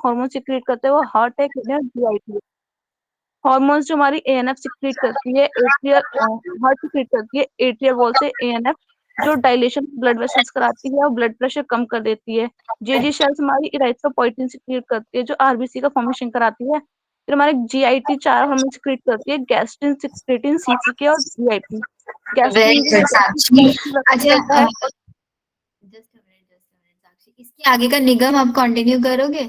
Hormone secrete करते हैं वो हार्ट है, किडनी और जीआईटी। हार्मोन्स जो हमारी एएनएफ सिक्रीट करती है, एट्रियल हार्ट सिक्रीट करती है एट्रियल वॉल से एएनएफ, जो डायलेशन ब्लड वेसल्स कराती है और ब्लड प्रेशर कम कर देती है। जेजी सेल्स हमारी इराइथ्रोपोइटिन सिक्रीट करती है जो आरबीसी का फॉर्मेशन कराती है। फिर हमारे जीआईटी 4 हार्मोन सिक्रीट करती है, गैस्ट्रिन, सिक्रेटिन, सीसीके और जीआईपी। वेरी गैस्ट्रिन गुड साक्षी। अच्छा करता है। जस्ट अ मिनट साक्षी, इसके आगे का निगम आप कंटिन्यू करोगे?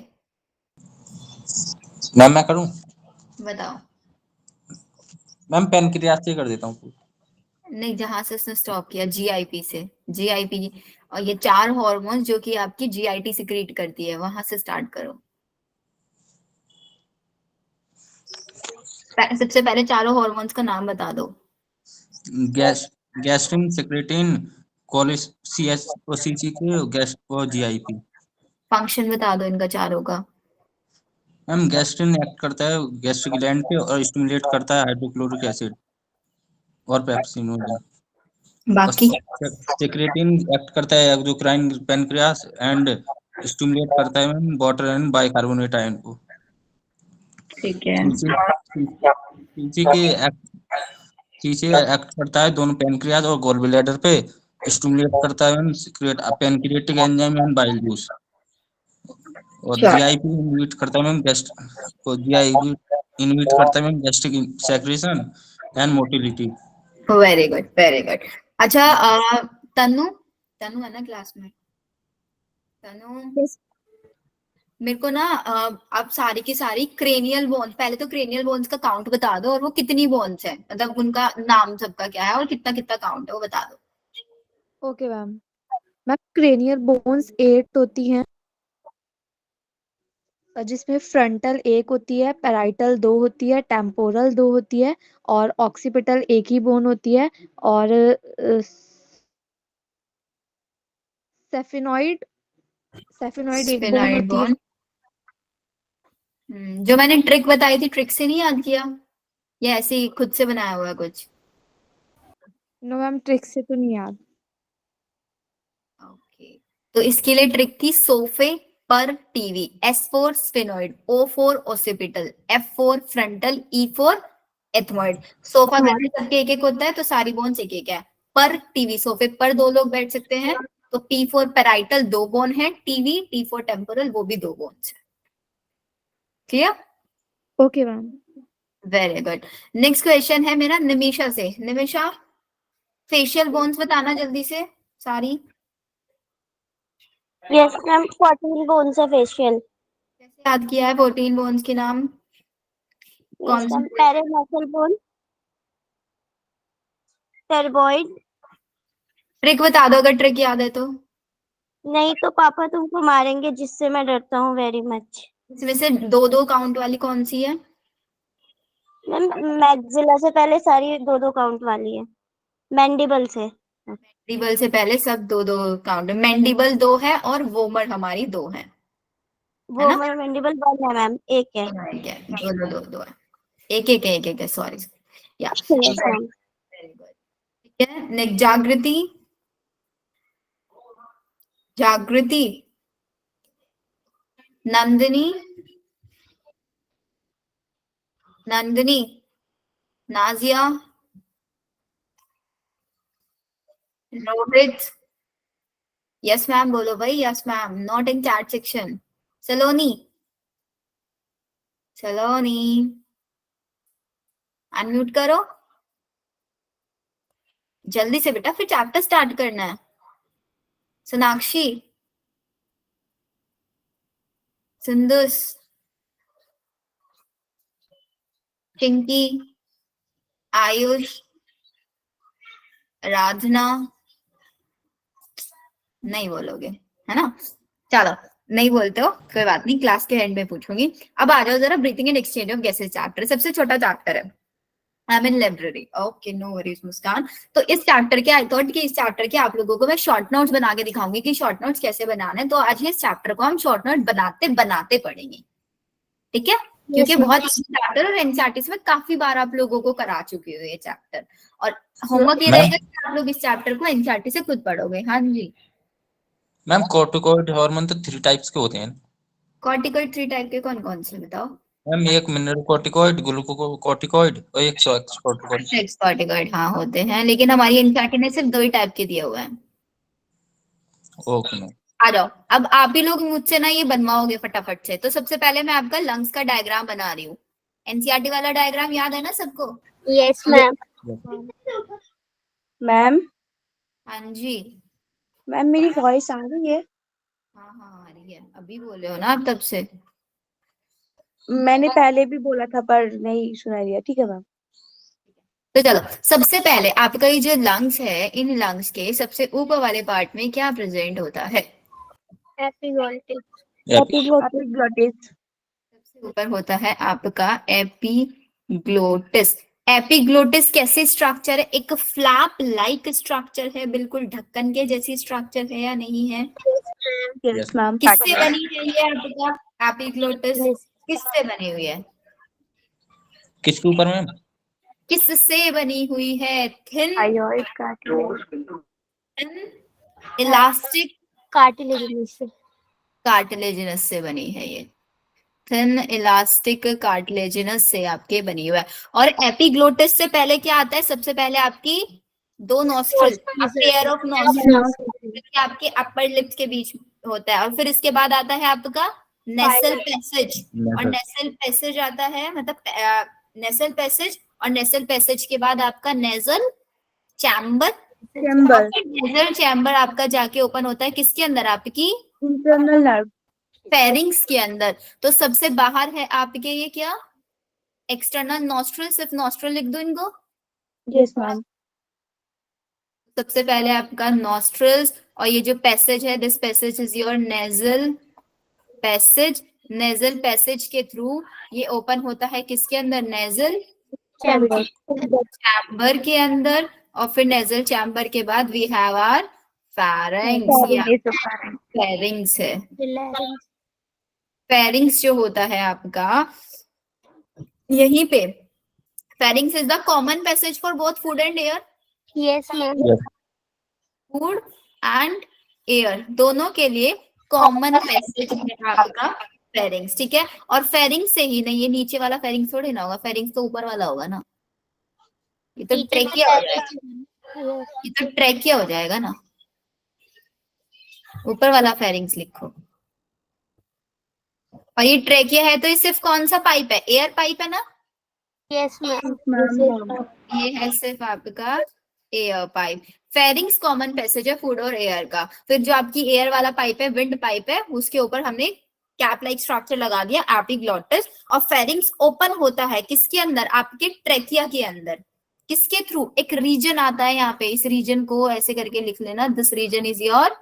मैम मैं करूं? बताओ। मैम पेनक्रियास से कर देता हूँ। नहीं, जहां से उसने स्टॉप किया जीआईपी से, जीआईपी और ये 4 हार्मोन्स जो कि आपकी जीआईटी सिक्रीट करती है, वहां से स्टार्ट करो। सबसे पहले चारों हार्मोन्स का नाम बता दो। गैस्ट्रिन, सिक्रेटिन, कोलिसिएच, गैस्ट्रो, जीआईपी। फंक्शन बता दो इनका चारों का। मैम गैस्ट्रिन एक्ट करता है गैस्ट्रिक ग्लैंड पे और स्टिमुलेट करता है हाइड्रोक्लोरिक एसिड और पेप्सिनोजन। बाकी सिक्रेटिन एक्ट करता है एक्सोक्राइन पैनक्रियास एंड स्टिमुलेट करता है ma'am water and bicarbonate ion को। ठीक है। सीसी एक्ट करता है दोनों पैनक्रियास और गॉल ब्लैडर पे, स्टिमुलेट करता है ma'am pancreatic enzyme and bile juice. और जीआईपी इनहिबिट करता है मैम जीआईपी इनहिबिट करता है ma'am gastric secretion and motility. Very good, very good. अच्छा तनु, तनु है ना क्लास में? तनु मेरे को ना आप सारी की सारी क्रेनियल बोन्स, पहले तो क्रेनियल बोन्स का काउंट बता दो और वो कितनी बोन्स है, मतलब उनका नाम सबका क्या है और कितना कितना काउंट है वो बता दो। Okay ma'am. Ma'am cranial bones 8 होती हैं, जिसमें फ्रंटल 1 होती है, पैराइटल 2 होती है, टेम्पोरल 2 होती है और ऑक्सीपिटल 1 ही बोन होती है। और सेफिनॉइड सेफिनॉइड 1 बोन स्फेनॉइड होती है। बोन। जो मैंने ट्रिक बताई थी, ट्रिक से नहीं याद किया या ऐसे ही खुद से बनाया हुआ है कुछ? नो मैम, ट्रिक से तो नहीं याद। ओके, तो इसके लिए ट्रिक थी सोफे पर TV, S4 sphenoid, O4 occipital, F4 frontal, E4 ethmoid. Sofa घर में सबके एक एक होता है तो सारी बोन्स एक एक है। पर टीवी, सोफे पर 2 लोग बैठ सकते हैं, तो T4 पैराइटल 2 बोन है, टीवी T4 टेम्पोरल वो भी 2 बोन्स है। Clear? Okay ma'am. Very good. Next question है मेरा निमिषा से। निमिषा, फेशियल बोन्स बताना जल्दी से सारी। यस मैम, 14 बोन्स है फेशियल। कैसे याद किया है 14 बोन्स के नाम? यस मैम, पेरिमसल बोन, टेरबॉइड। ट्रिक बता दो अगर ट्रिक याद है तो। नहीं तो पापा तुमको मारेंगे, जिससे मैं डरता हूँ वेरी मच। इसमें से 2-2 काउंट वाली कौन सी है? मैम मैक्सिला से पहले सारी 2-2 काउंट वाली है, मैंडिबल से। मैंडिबल से पहले सब 2-2 काउंट। मैंडिबल 2 है और वोमर हमारी 2 है वो ना? मेरा मैंडिबल 1 है मैम, 1 है। ठीक है, 2-2 है, एक एक है, सॉरी। या यस मैम। Very good. ठीक है, नेक्स्ट जागृति। जागृति, नंदिनी, नंदिनी, नाजिया, रोहित। यस मैम बोलो भाई, yes ma'am, not in chat section. Saloni, Saloni unmute करो जल्दी से बेटा, फिर चैप्टर स्टार्ट करना है। सोनाक्षी, सुंदुस, चिंकी, आयुष, राधना। नहीं बोलोगे है ना? चलो, नहीं बोलते हो कोई बात नहीं, क्लास के एंड में पूछूंगी। अब आ जाओ जरा, breathing and exchange of gases chapter, सबसे छोटा चैप्टर है। I am in library. Okay, no worries Muskan. तो इस चैप्टर के, आई थॉट कि इस चैप्टर के आप लोगों को मैं शॉर्ट नोट्स बना के दिखाऊंगी कि शॉर्ट नोट्स कैसे बनाने हैं। तो आज इस चैप्टर को हम शॉर्ट नोट बनाते बनाते पढ़ेंगे, ठीक है? क्योंकि बहुत चैप्टर और एनसीईआरटी में काफी बार आप लोगों को करा चुकी हूँ ये चैप्टर, और होमवर्क ये रहेगा कि आप लोग इस चैप्टर को एनसीईआरटी से खुद पढ़ोगे। हाँ जी मैम, कोर्टिकोइड हार्मोन तो 3 टाइप्स के होते हैं। कॉर्टिकॉइड 3 टाइप के कौन कौन से बताओ? मैम एक मिनरल कॉर्टिकॉइड, ग्लूकोकॉर्टिकॉइड और एक कॉर्टिकॉइड। सेक्स कॉर्टिकॉइड हाँ होते हैं, लेकिन हमारी एनसीईआरटी ने सिर्फ 2 ही टाइप के दिए हुए हैं। Okay ma'am. आ जाओ, अब आप ही लोग मुझसे ना ये बनवाओगे फटाफट से। तो सबसे पहले मैं आपका लंग्स का डायग्राम बना रही हूँ। एनसीईआरटी वाला डायग्राम याद है ना सबको? Yes ma'am. मैम हाँ जी। मैम मेरी वॉइस आ रही है? हाँ हाँ आ रही है, अभी बोले हो ना आप तब से। मैंने पहले भी बोला था पर नहीं सुनाई दिया। ठीक है मैम। तो चलो, सबसे पहले आपका ये जो लंग्स है, इन लंग्स के सबसे ऊपर वाले पार्ट में क्या प्रेजेंट होता है? एपिग्लोटिस। एपिग्लोटिस। सबसे ऊपर होता है आपका एपिग्लोटिस। एपिग्लोटिस कैसे स्ट्रक्चर है? एक फ्लैप लाइक स्ट्रक्चर है, बिल्कुल ढक्कन के जैसी स्ट्रक्चर है या नहीं है? Yes ma'am. किससे बनी है ये आपका एपिग्लोटिस? किससे बनी हुई है? किसके ऊपर मैम? किससे बनी हुई है? Thin thyroid cartilage. Elastic cartilaginous से। कार्टिलेजिनस से बनी है ये। थिन इलास्टिक कार्टिलेजिनस से आपके बनी हुआ है। और एपिग्लोटिस से पहले क्या आता है? सबसे पहले आपकी 2 नॉस्ट्रल, पेयर ऑफ नॉस्ट्रल आपके अपर लिप्स के बीच होता है। और फिर इसके बाद आता है आपका नेसल पैसेज। और नेसल पैसेज आता है, मतलब नेसल पैसेज, और नेसल पैसेज के बाद आपका नेजल चैम्बर। नेजल चैम्बर आपका जाके ओपन होता है किसके अंदर? आपकी इंटरनल नर्व। फेरिंग्स के अंदर। तो सबसे बाहर है आपके ये क्या? External nostril. सिर्फ नॉस्ट्रल लिख दो इनको। Yes ma'am. सबसे पहले आपका नॉस्ट्रल्स, और ये जो पैसेज है, this passage is your nasal passage. Nasal passage के थ्रू ये ओपन होता है किसके अंदर? नेजल चैम्बर के अंदर। और फिर नेजल चैम्बर के बाद we have our pharynx. Pharynx है। फेरिंग्स जो होता है आपका यहीं पे। Pharynx is the common passage for both food and air. Yes ma'am. Food and air दोनों के लिए कॉमन पैसेज है आपका फेरिंग्स। ठीक है। और फेरिंग्स से ही नहीं, ये नीचे वाला फेरिंग्स थोड़ी ना होगा, फेरिंग्स तो ऊपर वाला होगा ना। ये तो ट्रेकिया हो जाएगा, ये तो ट्रेकिया हो जाएगा ना। ऊपर वाला फेरिंग्स लिखो। और ये ट्रेकिया है तो ये सिर्फ कौन सा पाइप है? एयर पाइप है ना। Yes ma'am. ये है सिर्फ आपका air pipe. Pharynx common passage है फूड और एयर का। फिर जो आपकी एयर वाला पाइप है, विंड पाइप है, उसके ऊपर हमने कैप लाइक स्ट्रक्चर लगा दिया एपिग्लोटिस। और फेरिंग्स ओपन होता है किसके अंदर? आपके ट्रेकिया के अंदर। किसके थ्रू? एक रीजन आता है यहाँ पे, इस रीजन को ऐसे करके लिख लेना, this region is your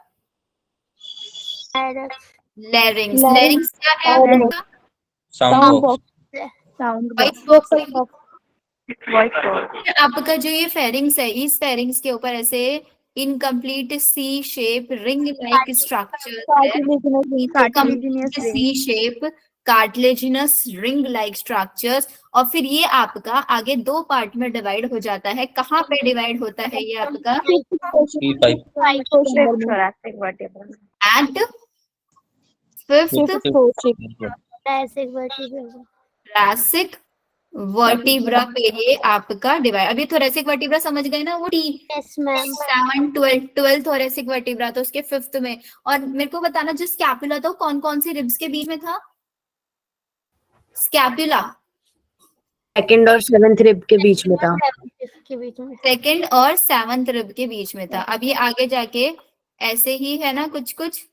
larynx. Larynx क्या है आपका? Sound box. Voice box. आपका जो ये फेरिंग्स है, इस फेरिंग्स के ऊपर ऐसे incomplete C shape ring like structure है। C shape cartilaginous ring like structures. और फिर ये आपका आगे 2 पार्ट में डिवाइड हो जाता है। कहाँ पे डिवाइड होता है ये आपका? एट थोरैसिक वर्टिब्रा पे ये आपका डिवाइड। अभी थोरैसिक वर्टिब्रा समझ गए ना? वो यस मैम। 7 12 थोरैसिक वर्टिब्रा तो उसके 5th में। और मेरे को बताना जो स्कैपुला था कौन कौन सी रिब्स के बीच में था? स्कैपुला सेकंड और 7th रिब के बीच में था। सेकंड और 7th रिब के बीच में था। अब ये आगे जाके ऐसे ही है ना कुछ कुछ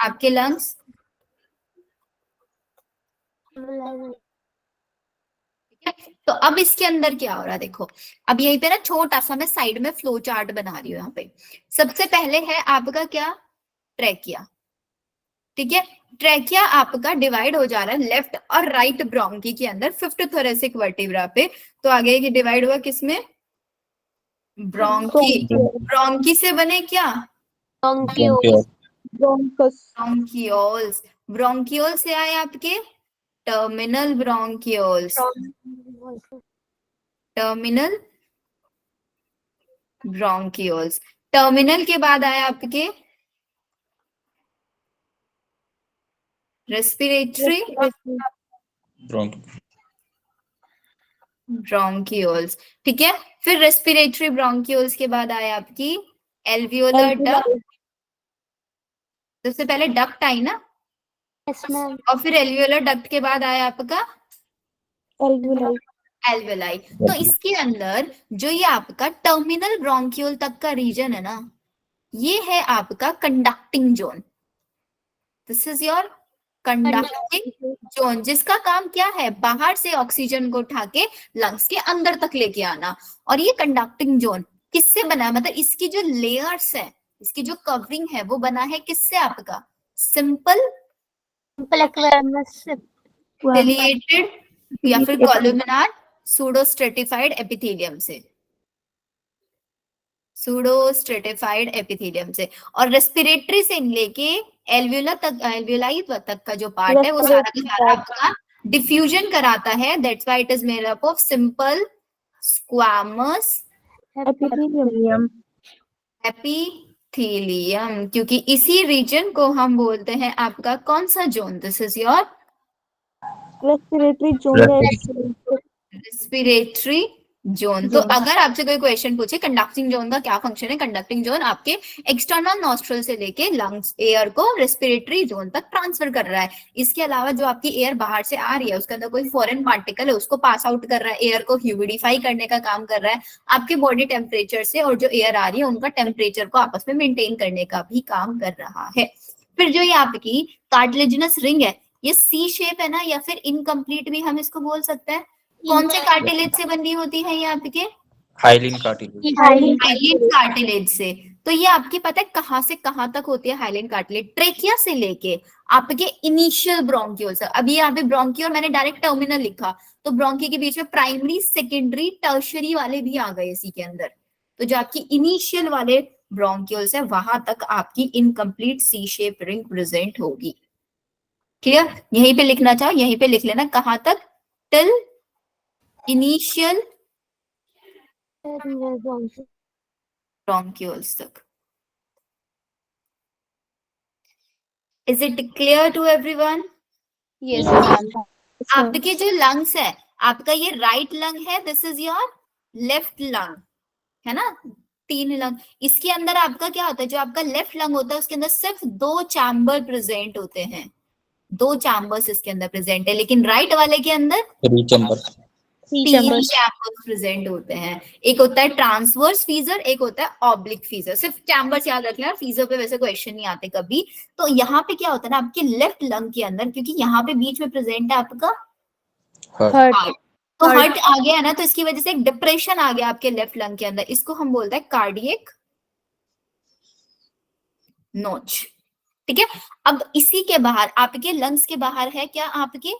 आपके लंग्स। तो अब इसके अंदर क्या हो रहा है देखो। अब यहीं पे ना छोटा सा मैं साइड में फ्लो चार्ट बना रही हूँ यहाँ पे। सबसे पहले है आपका क्या? ट्रेकिया। ठीक है। ट्रेकिया आपका डिवाइड हो जा रहा है लेफ्ट और राइट ब्रोंकी के अंदर 5th थोरैसिक वर्टिब्रा पे। तो आगे ये डिवाइड हुआ किसमें? ब्रोंकी। ब्रोंकी से बने क्या? ब्रोंकियोल्स। ब्रोंकियोल से आए आपके terminal bronchioles. Terminal bronchioles. Terminal के बाद आया आपके रेस्पिरेटरी ब्रोंकियोल्स, ठीक है। फिर रेस्पिरेटरी ब्रोंकियोल्स के बाद आया आपकी एल्वियोलर डक्ट, सबसे पहले डक्ट आई ना, यस मैम। और फिर एल्वियोलर डक्ट के बाद आया आपका एल्वियोलाई। एल्वियोलाई। तो इसके अंदर जो ये आपका टर्मिनल ब्रोंकियोल तक का रीजन है ना, ये है आपका conducting zone. This is your conducting zone, जिसका काम क्या है, बाहर से ऑक्सीजन को उठा के लंग्स के अंदर तक लेके आना। और ये कंडक्टिंग जोन किससे बना है, मतलब इसकी जो लेयर्स है, इसकी जो कवरिंग है, वो बना है किससे, आपका सिंपल सिलिएटेड या फिर कॉलुमिनार सूडो स्ट्रेटिफाइड एपिथेलियम से, सूडो स्ट्रेटिफाइड एपिथेलियम से। और रेस्पिरेटरी से लेके एल्वियोला तक, एल्वियोलाई तक का जो पार्ट है, वो सारा का सारा आपका डिफ्यूजन कराता है। That's why it is made up of simple squamous epithelium. Epithelium, क्योंकि इसी रीजन को हम बोलते हैं आपका कौन सा zone, this is your respiratory zone. Respiratory zone. तो अगर आपसे कोई क्वेश्चन पूछे कंडक्टिंग जोन का क्या फंक्शन है, कंडक्टिंग जोन आपके एक्सटर्नल नॉस्ट्रल से लेके लंग्स एयर को रेस्पिरेटरी जोन तक ट्रांसफर कर रहा है। इसके अलावा जो आपकी एयर बाहर से आ रही है, उसके अंदर कोई फॉरेन पार्टिकल है, उसको पास आउट कर रहा है, एयर को ह्यूमिडिफाई करने का काम कर रहा है, आपके बॉडी टेम्परेचर से और जो एयर आ रही है उनका टेम्परेचर को आपस में मेंटेन करने का भी काम कर रहा है। फिर जो ये आपकी कार्टिलेजिनस रिंग है, ये सी शेप है ना, या फिर इनकम्प्लीट भी हम इसको बोल सकते हैं। कौन से कार्टिलेज से बनी होती है ये आपके, हाइलिन कार्टिलेज। हाइलिन कार्टिलेज से। तो ये आपकी पता है कहाँ से कहाँ तक होती है हाइलिन कार्टिलेज, ट्रेकिया से लेके आपके इनिशियल ब्रोंकियोल से। अभी यहाँ पे ब्रोंकियोल मैंने डायरेक्ट टर्मिनल लिखा, तो ब्रोंकी के बीच में प्राइमरी, सेकेंडरी, टर्शरी वाले भी आ गए इसी के अंदर। तो जो आपकी इनिशियल वाले ब्रोंकियोल्स है, वहां तक आपकी incomplete C shape ring present होगी। क्लियर, यहीं पे लिखना चाहो यहीं पे लिख लेना, कहां तक, टिल इनिशियल ब्रोंकियोल्स तक। Is it clear to everyone? Yes आपके जो लंग्स है, आपका ये राइट लंग है, this is your left lung, है ना, 3 लंग। इसके अंदर आपका क्या होता है, जो आपका लेफ्ट लंग होता है उसके अंदर सिर्फ 2 चैम्बर प्रेजेंट होते हैं, 2 चैम्बर्स इसके अंदर प्रेजेंट है। लेकिन राइट वाले के अंदर 3 चैम्बर 3 चैम्बर्स प्रेजेंट होते हैं। एक होता है ट्रांसवर्स फीजर, एक होता है ऑब्लिक फीजर। सिर्फ चैम्बर्स याद रख लेना, फीजर पे वैसे क्वेश्चन नहीं आते कभी। तो यहाँ पे क्या होता है ना, आपके लेफ्ट लंग के अंदर, क्योंकि यहाँ पे बीच में प्रेजेंट है आपका हार्ट, तो हार्ट आ गया है ना, तो इसकी वजह से एक डिप्रेशन आ गया आपके लेफ्ट लंग के अंदर, इसको हम बोलते हैं कार्डियक नोच। ठीक है, अब इसी के बाहर आपके लंग्स के बाहर है क्या, आपके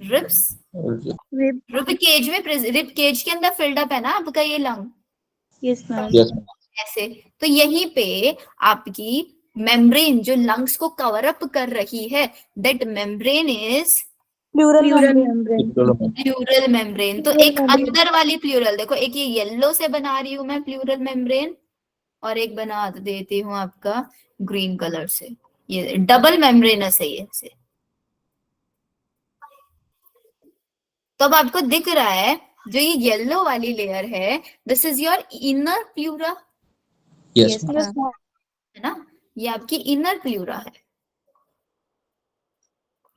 रिब्स, रिब केज में, रिब केज के अंदर फिल्ड अप है ना आपका ये लंग, यस मैम। ऐसे। तो यहीं पे आपकी मेम्ब्रेन जो लंग्स को कवर अप कर रही है, that membrane is pleural membrane. तो एक अंदर वाली प्लूरल देखो, एक ये येलो से बना रही हूं मैं प्लूरल मेम्ब्रेन, और एक बना देती हूँ आपका ग्रीन कलर से, ये डबल मेम्ब्रेनस है ये से। तो अब आपको दिख रहा है जो ये येलो वाली लेयर है, this is your inner pleura, yes है ना, ये आपकी इनर प्लूरा है।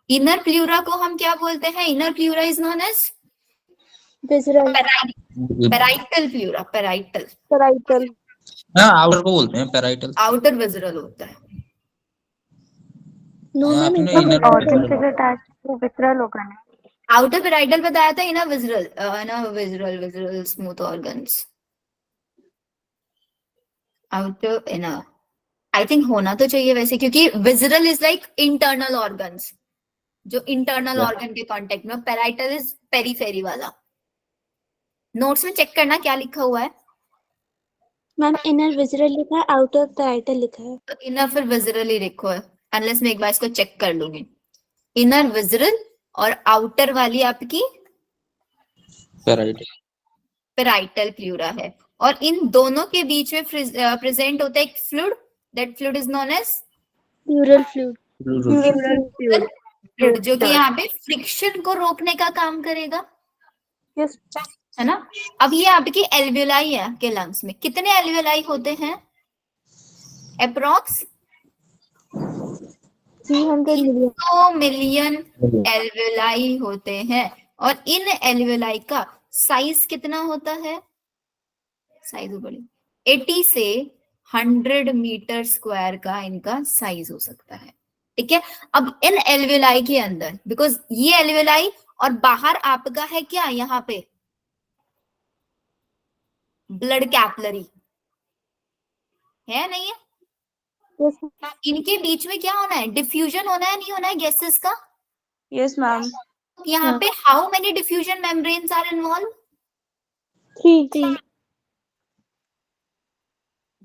इनर प्लूरा को हम क्या बोलते हैं, inner pleura is known as parietal pleura, parietal. हाँ, आउटर को बोलते हैं पैराइटल, आउटर विजरल होता है। आपने विसरल होगा ना। आउटर पेराइटल बताया था, inner visceral, visceral smooth organs, outer inner I think होना तो चाहिए वैसे, क्योंकि visceral is like internal organs, जो इंटरनल ऑर्गन के कांटेक्ट में, पेराइटल इज पेरीफेरी वाला। नोट्स में चेक करना क्या लिखा हुआ है मैम, इनर विजरल लिखा है, आउटर पेराइटल लिखा है। तो इनर फिर विजरल ही लिखो है, अनलेस मैं एक बार इसको चेक कर लूंगी। इनर विजरल और आउटर वाली आपकी पेराइटल प्लूरा है, और इन दोनों के बीच में प्रेजेंट होता है एक fluid, that fluid is known as pleural fluid. Fluid जो कि यहाँ पे फ्रिक्शन को रोकने का काम करेगा, यस है ना। अब ये आपकी एल्वियोलाई है आपके लंग्स में, कितने एल्वियोलाई होते हैं? अप्रोक्स 300 मिलियन 100 मिलियन एल्वियोलाई होते हैं। और इन एल्वियोलाई का साइज कितना होता है? साइज बड़ी 80 से 100 मीटर स्क्वायर का इनका साइज हो सकता है, ठीक है। अब इन एल्वियोलाई के अंदर, बिकॉज ये एल्वियोलाई और बाहर आपका है क्या, यहाँ पे ब्लड कैपलरी है, नहीं है? यस इनके बीच में क्या होना है? डिफ्यूजन होना है, नहीं होना है गैसेस का? यस मैम यहाँ पे how many diffusion membranes are involved? 3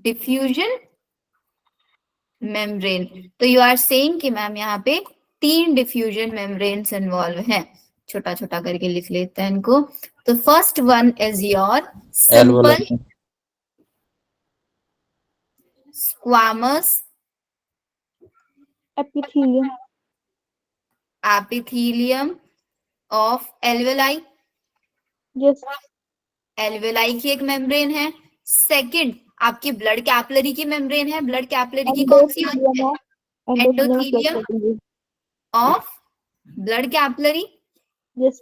diffusion membrane, तो यू आर सेइंग कि मैम यहाँ पे 3 डिफ्यूजन मेम्ब्रेन्स इन्वॉल्व हैं। छोटा छोटा करके लिख लेते हैं इनको। तो first one is your simple squamous epithelium epithelium of alveoli, yes alveoli की एक मेम्ब्रेन है। सेकंड आपकी ब्लड कैपलरी की मेम्ब्रेन है, ब्लड कैपलरी की कौन सी होती है? Endothelium of blood capillary. Yes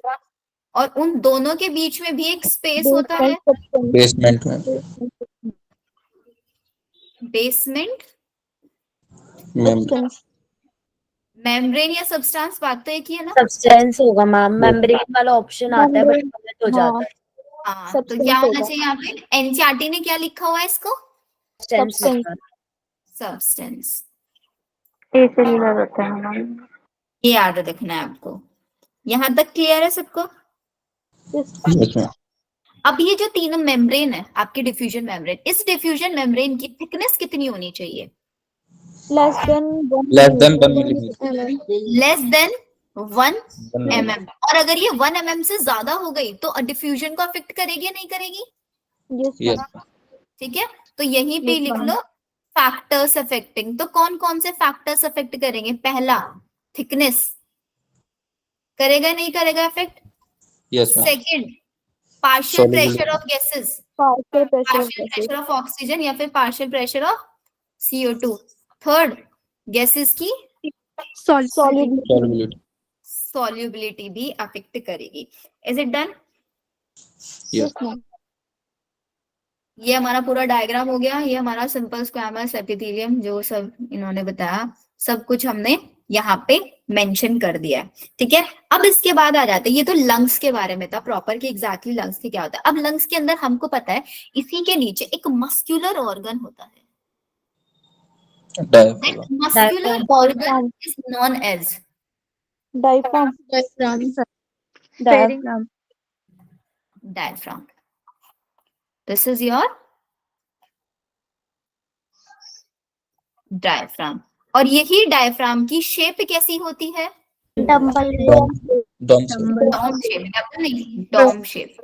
और उन दोनों के बीच में भी एक स्पेस होता है, बेसमेंट में बेसमेंट मेम्ब्रेन मेम्ब्रेन या सब्सटेंस, बात तो एक ही है ना। सब्सटेंस होगा मैम, मेम्ब्रेन वाला ऑप्शन आता है बट गलत हो जाता है। हाँ, तो क्या होना चाहिए यहाँ पे? एनसीईआरटी ने क्या लिखा हुआ है इसको? सब्सटेंस। एसेलुलर होता है मैम। ये याद रखना है आपको। यहाँ तक क्लियर है सबको? अब ये जो तीनों मेम्ब्रेन है आपके डिफ्यूजन मेम्ब्रेन, इस डिफ्यूजन मेम्ब्रेन की थिकनेस कितनी होनी चाहिए? Less than 1 millimetre less than 1 mm। और अगर ये 1 mm से ज्यादा हो गई तो डिफ्यूजन को अफेक्ट करेगी या नहीं करेगी? यस ठीक है, तो यहीं पे लिख लो फैक्टर्स अफेक्टिंग। तो कौन कौन से फैक्टर्स अफेक्ट करेंगे? पहला थिकनेस करेगा नहीं करेगा affect? Yes second partial pressure of gases, partial partial pressure of oxygen या फिर partial pressure of CO2। Third gases की सॉलिड सॉल्युबिलिटी भी अफेक्ट करेगी। Is it done? यस ये हमारा पूरा डायग्राम हो गया। ये हमारा सिंपल स्क्वैमस एपिथेलियम जो सब इन्होंने बताया, सब कुछ हमने यहाँ पे मेंशन कर दिया है, ठीक है। अब इसके बाद आ जाते हैं, ये तो लंग्स के बारे में था प्रॉपर कि एग्जैक्टली लंग्स के क्या होता है। अब लंग्स के अंदर हमको पता है इसी के नीचे एक मस्क्यूलर ऑर्गन होता है। Muscular organ is known as diaphragm. This is your diaphragm. और यही डायफ्राम की शेप कैसी होती है? डम्बल डोम शेप, नहीं डोम शेप,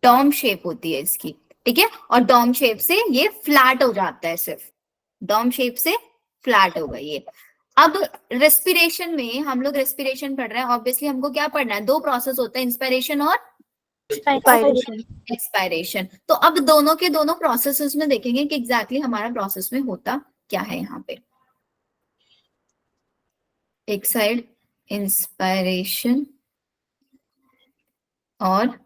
डोम शेप होती है इसकी, ठीक है। और डोम शेप से ये फ्लैट हो जाता है, सिर्फ डोम शेप से फ्लैट होगा ये। अब रेस्पिरेशन में हम लोग रेस्पिरेशन पढ़ रहे हैं, ऑब्वियसली हमको क्या पढ़ना है? 2 प्रोसेस होते हैं, इंस्पिरेशन और एक्सपायरेशन। तो अब दोनों के दोनों प्रोसेसेस में देखेंगे कि एग्जैक्टली हमारा प्रोसेस में होता क्या है। यहाँ पे एक साइड इंस्पायरेशन और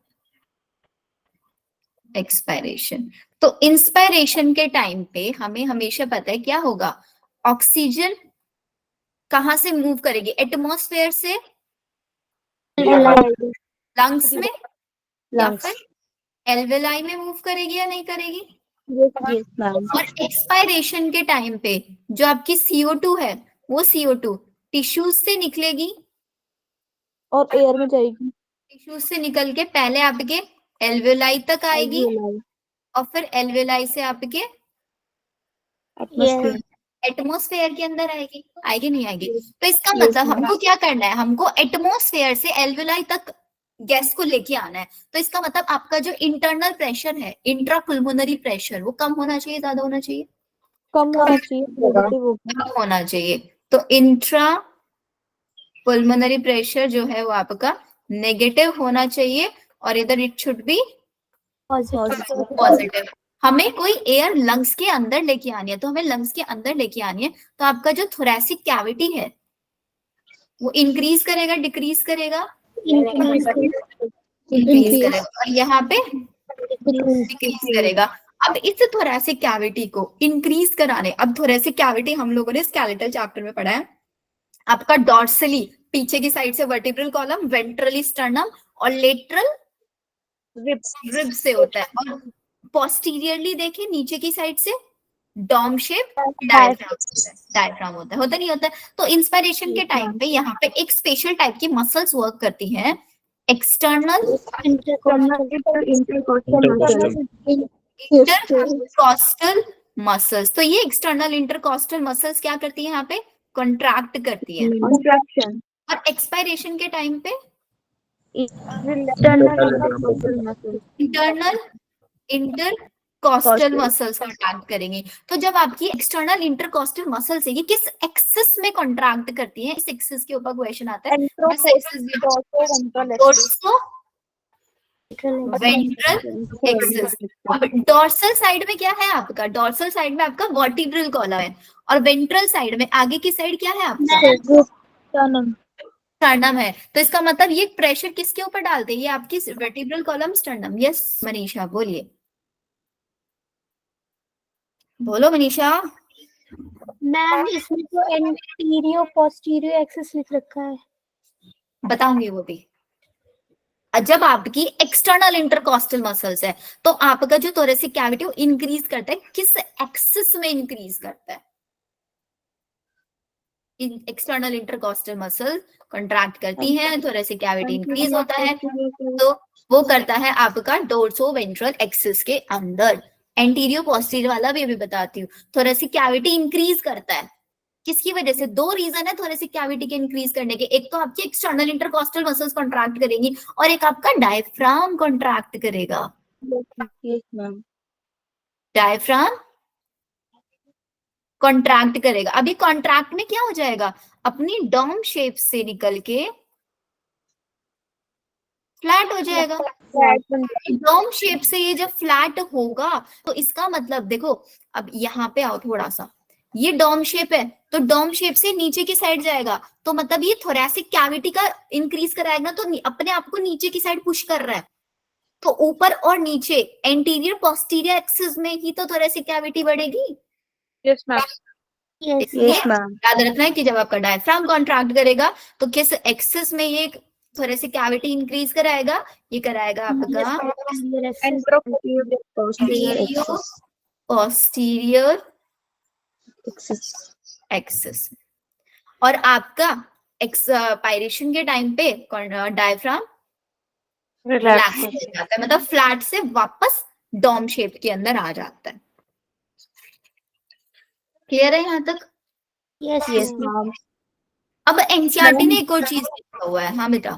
एक्सपायरेशन। तो इंस्पायरेशन के टाइम पे हमें हमेशा पता है क्या होगा? ऑक्सीजन कहां से मूव करेगी? एटमॉस्फेयर से लंग्स में या फिर एल्वेलाई में मूव करेगी या नहीं करेगी? और एक्सपायरेशन के टाइम पे जो आपकी CO2 है, वो CO2 टिश्यूज से निकलेगी और एयर में जाएगी, टिश्यूज से निकल के पहले आपके एल्वेलाई तक आएगी और फिर एल्वेलाई से आपके एटमॉस्फेयर के अंदर आएगी। आएगी नहीं आएगी? तो इसका मतलब हमको क्या करना है? हमको एटमॉस्फेयर से एल्वेलाई तक गैस को लेके आना है। तो इसका मतलब आपका जो इंटरनल प्रेशर है, इंट्रापुल्मोनरी प्रेशर, वो कम होना चाहिए, ज्यादा होना चाहिए? कम होना चाहिए, नेगेटिव हो गया। कम होना चाहिए। तो इंट्रा पुल्मोनरी प्रेशर जो है वो आपका नेगेटिव होना चाहिए और इधर इट शुड बी पॉजिटिव। हमें कोई एयर लंग्स के अंदर लेके आनी है, तो हमें लंग्स के अंदर लेके आनी है, तो आपका जो थोरैसिक कैविटी है वो इंक्रीज करेगा डिक्रीज करेगा? इंक्रीज करेगा। और यहाँ पे डिक्रीज करेगा। अब इस थोरैसिक कैविटी को इंक्रीज कराने, अब थोरैसिक कैविटी हम लोगों ने स्केलेटल चैप्टर में पढ़ा है, आपका डॉर्सली पीछे की साइड से वर्टिब्रल कॉलम, वेंट्रली स्टर्नम और लेटरल रिब से होता है, और पोस्टीरियरली देखें नीचे की साइड से डॉम शेप डायफ्राम होता है नहीं होता है? तो इंस्पिरेशन के टाइम पे यहाँ पे एक स्पेशल टाइप की मसल्स वर्क करती हैं, एक्सटर्नल इंटरकॉस्टल मसल्स। तो ये एक्सटर्नल इंटरकॉस्टल मसल्स क्या करती है यहाँ पे? कॉन्ट्रैक्ट करती है। और एक्सपायरेशन के टाइम पे इंटरनल इंटरकॉस्टल मसल्स कॉन्ट्रैक्ट करेंगी। तो जब आपकी एक्सटर्नल इंटरकॉस्टल मसल्स है, ये किस एक्सिस में कॉन्ट्रैक्ट करती है? इस एक्सिस के ऊपर क्वेश्चन आता है। Ventral axis. अब डॉर्सल साइड में क्या है आपका? डॉर्सल साइड में आपका वर्टिब्रल कॉलम है, और वेंट्रल साइड में आगे की साइड क्या है आपका? स्टर्नम है। तो इसका मतलब ये प्रेशर किसके ऊपर डालते हैं? ये आपकी vertebral column sternum. Yes Manisha बोलिए, बोलो मनीषा। मैम इसमें तो एंटीरियो पोस्टीरियो एक्सिस लिख रखा है। बताऊंगी वो भी। जब आपकी एक्सटर्नल इंटरकॉस्टल मसल्स है, तो आपका जो थोरैसिक कैविटी वो इंक्रीज करता है, किस एक्सिस में इंक्रीज करता है? एक्सटर्नल इंटरकॉस्टल मसल कॉन्ट्रैक्ट करती है, थोरैसिक कैविटी इंक्रीज होता है, तो वो करता है आपका डोर्सो वेंट्रल एक्सिस के अंदर। एंटीरियो पोस्टीरियर वाला भी अभी बताती हूँ। थोरैसिक कैविटी इंक्रीज करता है किसकी वजह से? दो रीजन है थोरैसिक कैविटी के इंक्रीज करने के। एक तो आपकी एक्सटर्नल इंटरकॉस्टल मसल्स कॉन्ट्रैक्ट करेंगी, और एक आपका डायफ्राम कॉन्ट्रैक्ट करेगा। डायफ्राम कॉन्ट्रैक्ट करेगा। अभी कॉन्ट्रैक्ट में क्या हो जाएगा? अपनी डॉम शेप से निकल के फ्लैट हो जाएगा। डॉम शेप से ये जब फ्लैट होगा, तो इसका मतलब देखो, अब यहाँ पे आओ थोड़ा सा, ये डॉम शेप है, तो डॉम शेप से नीचे की साइड जाएगा, तो मतलब ये थोरैसिक कैविटी का इंक्रीज कराएगा, तो अपने आप को नीचे की साइड पुश कर रहा है। तो ऊपर और नीचे एंटीरियर पोस्टीरियर एक्सिस में ही तो थोरैसिक कैविटी बढ़ेगी। Yes ma'am. याद रखना है कि जब आपका डायफ्राम कॉन्ट्रैक्ट करेगा, तो किस एक्सिस में ये थोरैसिक कैविटी इंक्रीज कराएगा? ये कराएगा आपका पोस्टीरियर एक्सिस। और आपका एक्सपायरेशन के टाइम पे डायफ्राम रिलैक्स हो जाता है, मतलब फ्लैट से वापस डॉम शेप के अंदर आ जाता है। क्लियर है यहाँ तक? Yes ma'am. अब एनसीईआरटी ने एक और चीज लिखा हुआ है। हाँ बेटा।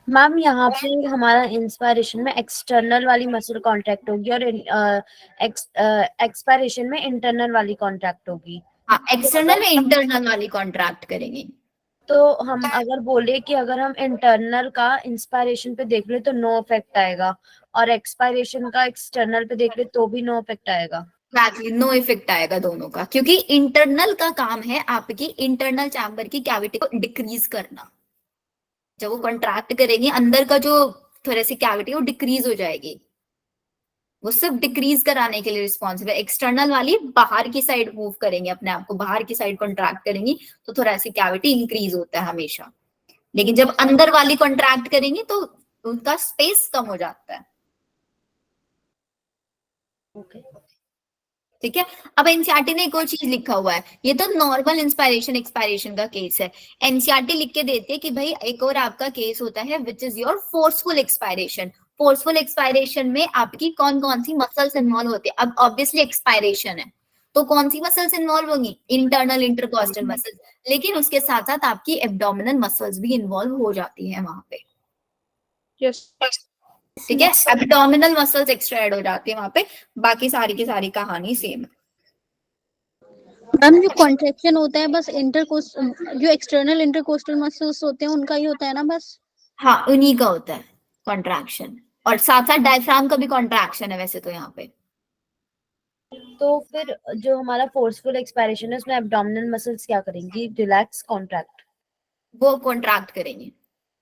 मैम यहाँ पे हमारा इंस्पायरेशन में एक्सटर्नल वाली मसल कॉन्ट्रैक्ट होगी और एक्सपायरेशन में इंटरनल वाली कॉन्ट्रैक्ट होगी। हाँ, एक्सटर्नल में इंटरनल वाली कॉन्ट्रैक्ट करेंगे। तो हम अगर बोले कि अगर हम इंटरनल का इंस्पायरेशन पे देख ले तो नो इफेक्ट आएगा, और एक्सपायरेशन का एक्सटर्नल पे देख ले तो भी नो इफेक्ट आएगा। नो इफेक्ट आएगा दोनों का, क्योंकि इंटरनल का काम है आपकी इंटरनल चैम्बर की कैविटी को डिक्रीज करना। जब वो कॉन्ट्रैक्ट करेंगे, अंदर का जो थोरैसिक कैविटी वो डिक्रीज हो जाएगी, वो सिर्फ डिक्रीज कराने के लिए रिस्पॉन्सिबल है। एक्सटर्नल वाली बाहर की साइड मूव करेंगे, अपने आप को बाहर की साइड कॉन्ट्रैक्ट करेंगी, तो थोरैसिक कैविटी इंक्रीज होता है हमेशा। लेकिन जब अंदर वाली कॉन्ट्रैक्ट करेंगी तो उनका स्पेस कम हो जाता है। ठीक है। अब एनसीईआरटी ने एक और चीज लिखा हुआ है, ये तो नॉर्मल इंस्पायरेशन एक्सपायरेशन का केस है। एनसीईआरटी लिख के देते हैं कि भाई एक और आपका केस होता है which is your forceful expiration. Forceful expiration में आपकी कौन कौन सी मसल्स इन्वॉल्व होती है? अब ऑब्वियसली एक्सपायरेशन है, तो कौन सी मसल्स इन्वॉल्व होंगी? Internal intercostal muscles. लेकिन उसके साथ साथ आपकी एब्डोमिनल मसल्स भी इन्वॉल्व हो जाती है वहां पे। ठीक है, एब्डोमिनल मसल्स एक्स्ट्रा ऐड हो जाती है वहां पे। बाकी सारी की सारी कहानी सेम है। मैम जो कॉन्ट्रैक्शन होता है बस जो एक्सटर्नल इंटरकोस्टल मसल्स होते हैं उनका ही होता है ना बस? हाँ, उन्हीं का होता है कॉन्ट्रैक्शन, और साथ साथ डायफ्राम का भी कॉन्ट्रैक्शन है वैसे तो यहाँ पे। तो फिर जो हमारा फोर्सफुल एक्सपायरेशन है उसमें एब्डोमिनल मसल्स क्या करेंगी? Relax, contract? वो कॉन्ट्रैक्ट करेंगे,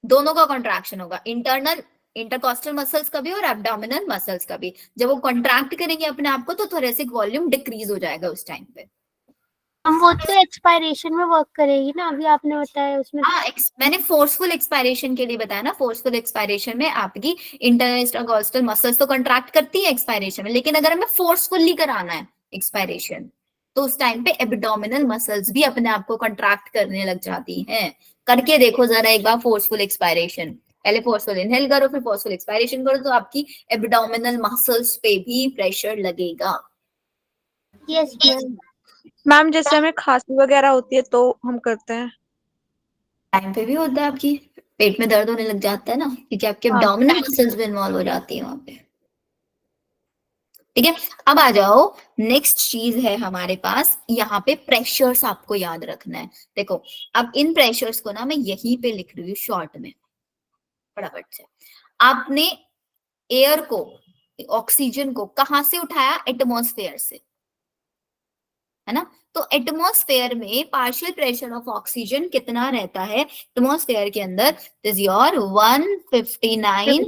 दोनों का कॉन्ट्रैक्शन होगा, इंटरनल इंटरकॉस्टल मसल्स का भी और एब्डोमिनल मसल्स का भी। जब वो कॉन्ट्रैक्ट करेंगे अपने आप को तो थोरेसिक वॉल्यूम डिक्रीज हो जाएगा उस टाइम पे। हम वो तो एक्सपायरेशन में वर्क करेगी ना, अभी आपने बताया उसमें। हाँ, मैंने फोर्सफुल एक्सपायरेशन के लिए बताया ना, फोर्सफुल एक्सपायरेशन में आपकी इंटरकॉस्टल मसल्स तो कॉन्ट्रैक्ट करती है एक्सपायरेशन में, लेकिन अगर हमें फोर्सफुली कराना है एक्सपायरेशन तो उस टाइम पे एब्डोमिनल मसल्स भी अपने आप को कॉन्ट्रैक्ट करने लग जाती हैं। करके देखो जरा एक बार फोर्सफुल एक्सपायरेशन, पहले फोर्सफुल इनहेल करो फिर फोर्सफुल एक्सपायरेशन करो, तो आपकी एब्डोमिनल मसल्स पे भी प्रेशर लगेगा। Yes ma'am. मैम जैसे हमें खांसी वगैरह होती है तो हम करते हैं। टाइम पे भी होता है, आपकी पेट में दर्द होने लग जाता है ना, क्योंकि आपके हाँ। एब्डोमिनल मसल्स भी इन्वॉल्व हो जाती है वहां पे। ठीक है, अब आ जाओ, नेक्स्ट चीज है हमारे पास यहाँ पे प्रेशर्स आपको याद रखना है। देखो अब इन प्रेशर्स को ना मैं यहीं पे लिख रही हूँ शॉर्ट में फटाफट से। आपने एयर को, ऑक्सीजन को कहाँ से उठाया? एटमॉस्फेयर से, है ना। तो एटमॉस्फेयर में पार्शियल प्रेशर ऑफ ऑक्सीजन कितना रहता है एटमॉस्फेयर के अंदर? Is your 159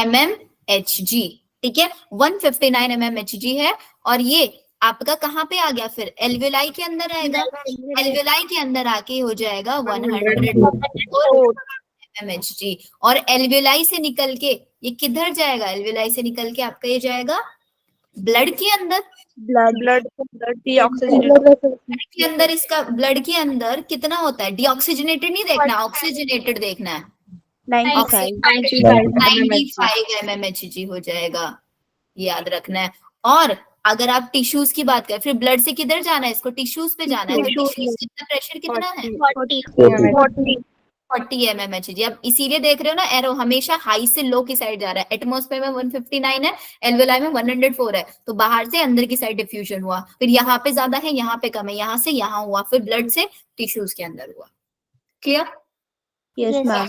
mmHg। ठीक है, 159 mmHg है, और ये आपका कहाँ पे आ गया? फिर एल्वेलाई के अंदर आएगा, एल्वेलाई के अंदर आके हो जाएगा 104 mmHg, और एल्वेलाई से निकल के ये किधर जाएगा? एल्वेलाई से निकल के आपका ये जाएगा ब्लड के अंदर। ब्लड डीऑक्सीजनेटेड के अंदर इसका ब्लड के अंदर कितना होता है? डीऑक्सीजनेटेड नहीं देखना, ऑक्सीजनेटेड देखना है। 95 mmHg हो जाएगा, याद रखना है। और अगर आप टिश्यूज की बात करें, फिर ब्लड से किधर जाना है? इसको टिश्यूज पे जाना है, तो टिश्यूज का प्रेशर कितना है? 40 mmHg। अब इसीलिए देख रहे हो ना एरो हमेशा हाई से लो की साइड जा रहा है। एटमॉस्फेयर में 159 है, एल्वेलाई में 104 है, तो बाहर से अंदर की साइड डिफ्यूजन हुआ, फिर यहाँ पे ज्यादा है, यहाँ पे कम है, यहाँ से यहाँ हुआ, फिर ब्लड से टिश्यूज के अंदर हुआ। क्लियर? Yes ma'am.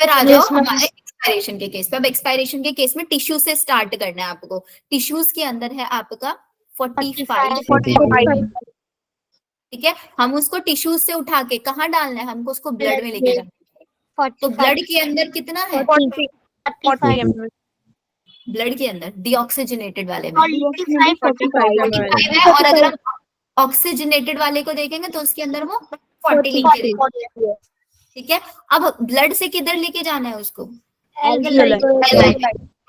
फिर आ जाओ हमारे एक्सपायरेशन के केस पे। अब एक्सपायरेशन के केस में टिश्यू से स्टार्ट करना है आपको। टिश्यूज के अंदर है आपका 45। ठीक है, हम उसको टिश्यूज से उठा के कहाँ डालना है? हमको उसको ब्लड में लेके जाना है। तो ब्लड के अंदर कितना है? 40 ml। ब्लड के अंदर डीऑक्सीजनेटेड वाले में 45 है, और अगर हम ऑक्सीजनेटेड वाले को देखेंगे तो उसके अंदर वो 40 लिखे रहते हैं। ठीक है, अब ब्लड से किधर लेके जाना है उसको?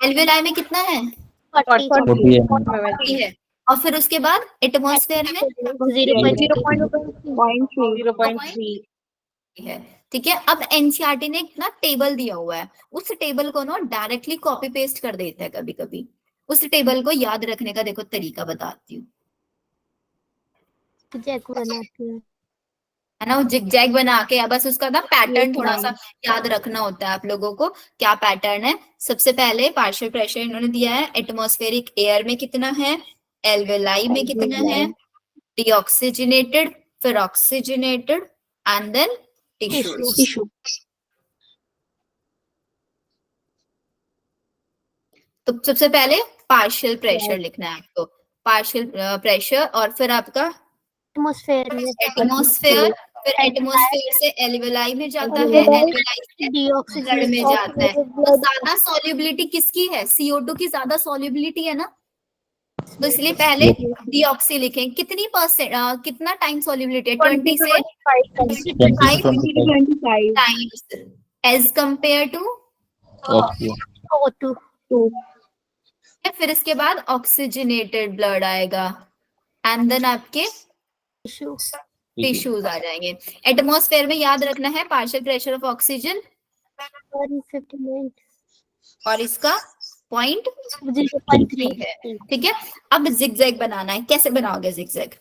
एल्वेलाई में कितना है? 40 है, और फिर उसके बाद एटमॉस्फेयर में 0.3 है। ठीक है, अब एनसीईआरटी ने ना टेबल दिया हुआ है, उस टेबल को ना डायरेक्टली कॉपी पेस्ट कर देता है कभी कभी। उस टेबल को याद रखने का देखो तरीका बताती हूँ, है ना। वो जिगजैग बना के, अब बस उसका ना पैटर्न थोड़ा सा याद रखना होता है आप लोगों को। क्या पैटर्न है? सबसे पहले पार्शियल प्रेशर इन्होंने दिया है, एटमॉस्फेरिक एयर में कितना है, एल्वेलाई में कितना है, डीऑक्सीजनेटेड, फिर ऑक्सीजनेटेड, एंड देन टिश्यूज। तो सबसे पहले पार्शियल प्रेशर लिखना है आपको, पार्शियल प्रेशर, और फिर आपका एटमॉस्फेयर, फिर एटमॉस्फेयर से एल्वेलाई में जाता है, एल्वेलाई से ब्लड में जाता है। तो ज्यादा सॉल्युबिलिटी किसकी है? CO2 की ज्यादा सॉल्युबिलिटी है ना, तो इसलिए पहले डीऑक्सी लिखें। कितनी परसेंट, कितना टाइम सॉल्युबिलिटी है? 20 से 25 times as compare to O2। फिर इसके बाद ऑक्सीजनेटेड ब्लड आएगा, एंड देन आपके टिश्यूज आ जाएंगे। एटमॉस्फेयर में याद रखना है पार्शियल प्रेशर ऑफ ऑक्सीजन, और इसका 0.3 है। ठीक है, अब जिगजैग बनाना है। कैसे बनाओगे जिगजैग?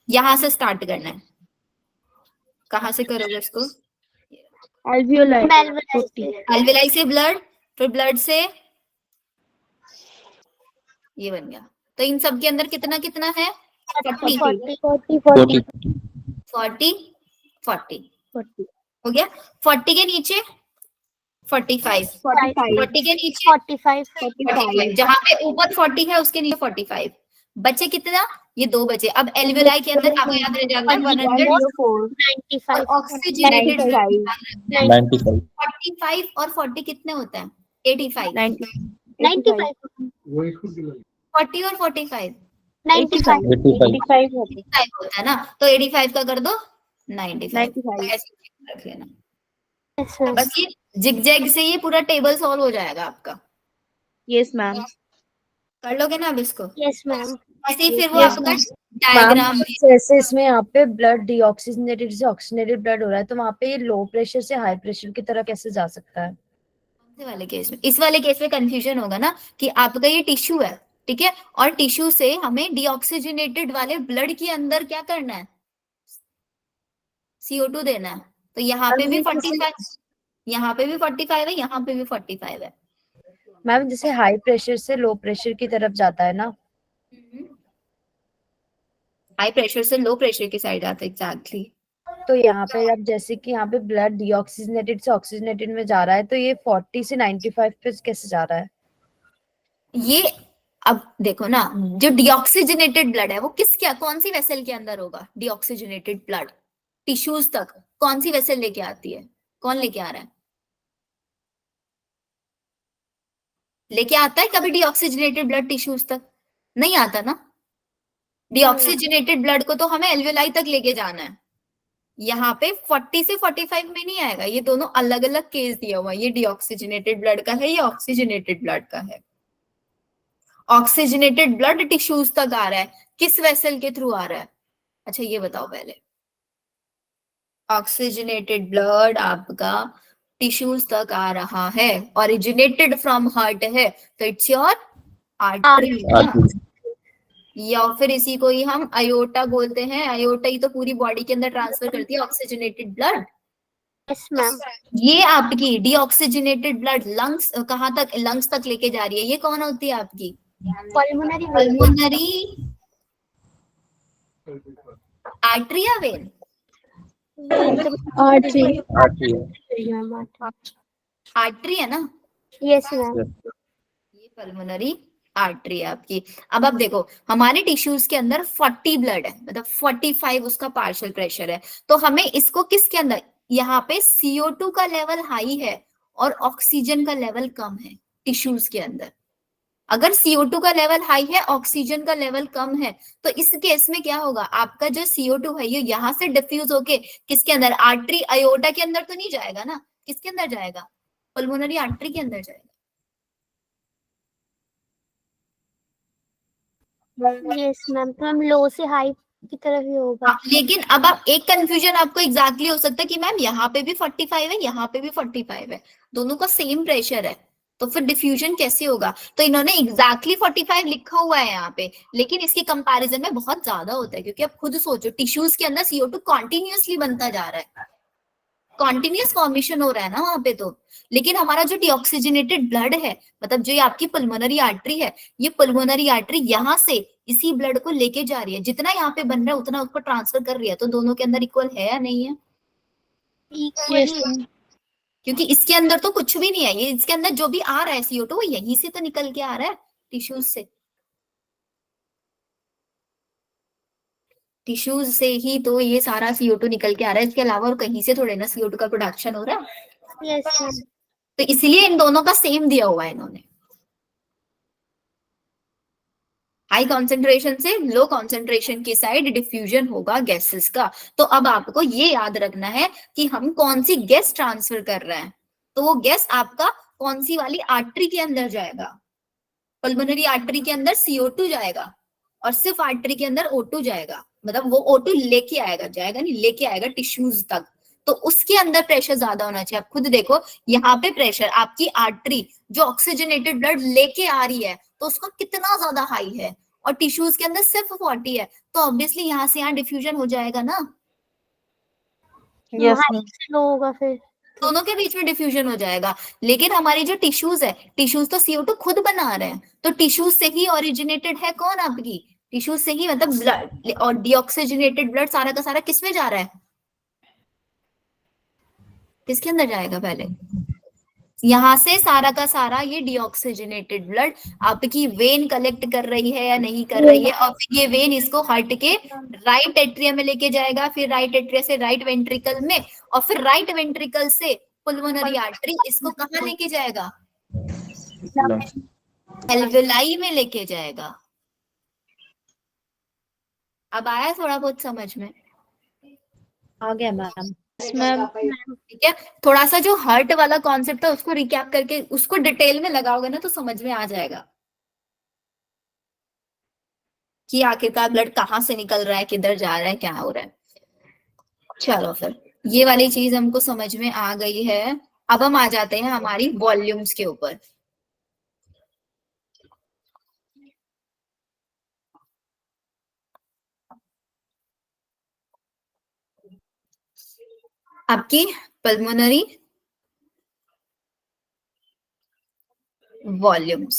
यहां से स्टार्ट करना है। कहां से करोगे इसको? एल्वेलाई से ब्लड, फिर ब्लड से ये बन गया। तो इन सब के अंदर कितना कितना है? 40 40 40 हो गया। 40 के नीचे 45, 40 के नीचे 45, जहां पे ऊपर 40 है उसके नीचे 45 बचे। कितना? ये 2 बचे। अब एल्वेलाई के अंदर आपको याद रह जाता है 100 ऑक्सीजनेटेड 95 45 और 40 कितने होते हैं? 85। 40 और 45 85 होता है ना, तो 85 का कर दो 95। ऐसे रख लेना। बस ये जिगजैग से ये पूरा टेबल सॉल्व हो जाएगा आपका। Yes ma'am. कर लोगे ना अब इसको? Yes ma'am. ऐसे ही फिर वो आपका डायग्राम मैम जैसे इसमें यहाँ पे ब्लड डीऑक्सीजनेटेड से ऑक्सीजनेटेड ब्लड हो रहा है, तो वहाँ पे ये लो प्रेशर से हाई प्रेशर की तरह कैसे जा सकता है? वाले केस में, इस वाले केस में कंफ्यूजन होगा ना कि आपका ये टिश्यू है, ठीक है, और टिश्यू से हमें डीऑक्सीजनेटेड वाले ब्लड के अंदर क्या करना है? CO2 देना है। तो यहाँ पे भी 45, यहाँ पे भी 45 है, यहाँ पे भी 45 है। मैम जैसे हाई प्रेशर से लो प्रेशर की तरफ जाता है ना, हाई प्रेशर से लो प्रेशर की साइड आता है। एग्जैक्टली। तो यहाँ पे अब जैसे कि यहाँ पे ब्लड डीऑक्सीजनेटेड से ऑक्सीजनेटेड में जा रहा है, तो ये 40 से 95 पे कैसे जा रहा है? ये अब देखो ना, जो डीऑक्सीजनेटेड ब्लड है वो कौन सी वेसल के अंदर होगा? डीऑक्सीजनेटेड ब्लड टिश्यूज तक कौन सी वेसल लेके आती है? कौन लेके आ रहा है? लेके आता है कभी डीऑक्सीजनेटेड ब्लड टिश्यूज तक? नहीं आता ना। डीऑक्सीजनेटेड ब्लड को तो हमें एल्वेलाई तक लेके जाना है। यहाँ पे 40 से 45 में नहीं आएगा। ये दोनों अलग अलग केस दिया हुआ है। ये डीऑक्सीजनेटेड ब्लड का है, ये ऑक्सीजनेटेड ब्लड का है। ऑक्सीजनेटेड ब्लड टिश्यूज तक आ रहा है, किस वेसल के थ्रू आ रहा है? अच्छा ये बताओ पहले। ऑक्सीजनेटेड ब्लड आपका टिश्यूज तक आ रहा है, ओरिजिनेटेड फ्रॉम हार्ट है, तो इट्स योर आर्टरी। या फिर इसी को ही हम अयोटा बोलते हैं। अयोटा ही तो पूरी बॉडी के अंदर ट्रांसफर करती है ऑक्सीजनेटेड ब्लड। Yes ma'am. ये आपकी डीऑक्सीजनेटेड ब्लड लंग्स, कहाँ तक? लंग्स तक लेके जा रही है। ये कौन होती है आपकी? पल्मोनरी आर्टरी या वेन? आर्टरी है ना? Yes ma'am. ये पल्मोनरी आर्टरी है आपकी। अब आप देखो हमारे टिश्यूज के अंदर 40 ब्लड है, मतलब 45 उसका पार्शियल प्रेशर है। तो हमें इसको किसके अंदर? यहाँ पे CO2 का लेवल हाई है और ऑक्सीजन का लेवल कम है टिश्यूज के अंदर। अगर CO2 का लेवल हाई है, ऑक्सीजन का लेवल कम है, तो इस केस में क्या होगा? आपका जो CO2 है ये यहाँ से डिफ्यूज होके किसके अंदर? आर्टरी अयोटा के अंदर तो नहीं जाएगा ना। किसके अंदर जाएगा? पल्मोनरी आर्टरी के अंदर जाएगा। Yes ma'am. तो हम लो से हाई की तरफ ही होगा। हाँ, लेकिन अब आप एक कंफ्यूजन आपको एग्जैक्टली हो सकता है कि मैम यहाँ पे भी 45 है, यहाँ पे भी 45 है, दोनों का सेम प्रेशर है, तो फिर डिफ्यूजन कैसे होगा? तो इन्होंने एग्जैक्टली 45 लिखा हुआ है यहाँ पे, लेकिन इसके कंपैरिजन में बहुत ज्यादा होता है। क्योंकि आप खुद सोचो टिश्यूज के अंदर CO2 कॉन्टिन्यूसली बनता जा रहा है, कॉन्टिन्यूस फॉर्मेशन हो रहा है ना वहां पे। तो लेकिन हमारा जो डीऑक्सीजनेटेड ब्लड है, मतलब जो ये आपकी पल्मोनरी आर्टरी है, ये पल्मोनरी आर्टरी यहाँ से इसी ब्लड को लेके जा रही है। जितना यहाँ पे बन रहा है उतना उसको ट्रांसफर कर रही है। तो दोनों के अंदर इक्वल है या नहीं है? क्योंकि इसके अंदर तो कुछ भी नहीं है। ये इसके अंदर जो भी आ रहा है CO2 वो यहीं से तो निकल के आ रहा है टिश्यूज से। टिश्यूज से ही तो ये सारा CO2 निकल के आ रहा है। इसके अलावा और कहीं से थोड़े ना CO2 का प्रोडक्शन हो रहा है। Yes ma'am. तो इसलिए इन दोनों का सेम दिया हुआ है इन्होंने। हाई कॉन्सेंट्रेशन से लो कॉन्सेंट्रेशन की साइड डिफ्यूजन होगा गैसेस का। तो अब आपको ये याद रखना है कि हम कौन सी गैस ट्रांसफर कर रहे हैं। तो वो गैस आपका कौन सी वाली आर्टरी के अंदर जाएगा? पल्मोनरी आर्टरी के अंदर CO2 जाएगा और सिर्फ आर्टरी के अंदर O2 जाएगा। मतलब वो O2 लेके आएगा, जाएगा नहीं, लेके आएगा टिश्यूज तक। तो उसके अंदर प्रेशर ज्यादा होना चाहिए। आप खुद देखो यहाँ पे प्रेशर आपकी आर्टरी जो ऑक्सीजनेटेड ब्लड लेके आ रही है तो उसका कितना ज्यादा हाई है, और टिश्यूज के अंदर सिर्फ 40 है। तो ऑब्वियसली यहाँ से यहाँ डिफ्यूजन हो जाएगा ना। यस हाई से लो होगा फिर। दोनों के बीच में डिफ्यूजन हो जाएगा। लेकिन हमारी जो टिश्यूज है, टिश्यूज तो CO2 खुद बना रहे हैं। तो टिश्यूज से ही ओरिजिनेटेड है कौन? आपकी टिश्यू से ही मतलब ब्लड और डीऑक्सीजनेटेड ब्लड सारा का सारा किसमें जा रहा है, किसके अंदर जाएगा पहले, यहाँ से सारा का सारा ये डीऑक्सीजनेटेड ब्लड आपकी वेन कलेक्ट कर रही है या नहीं कर रही है, और फिर ये वेन इसको हार्ट के राइट एट्रियम में लेके जाएगा, फिर राइट एट्रियम से राइट वेंट्रिकल में, और फिर राइट वेंट्रिकल से पुल्मोनरी आर्टरी इसको कहाँ लेके जाएगा, एल्वेलाई में लेके जाएगा। अब आया थोड़ा बहुत समझ में? आ गया मैम। ठीक है, थोड़ा सा जो हार्ट वाला कॉन्सेप्ट है उसको रिकैप करके उसको डिटेल में लगाओगे ना तो समझ में आ जाएगा कि आखिरकार ब्लड कहाँ से निकल रहा है, किधर जा रहा है, क्या हो रहा है। चलो फिर ये वाली चीज हमको समझ में आ गई है। अब हम आ जाते हैं हमारी वॉल्यूम्स के ऊपर। आपकी पल्मोनरी वॉल्यूम्स,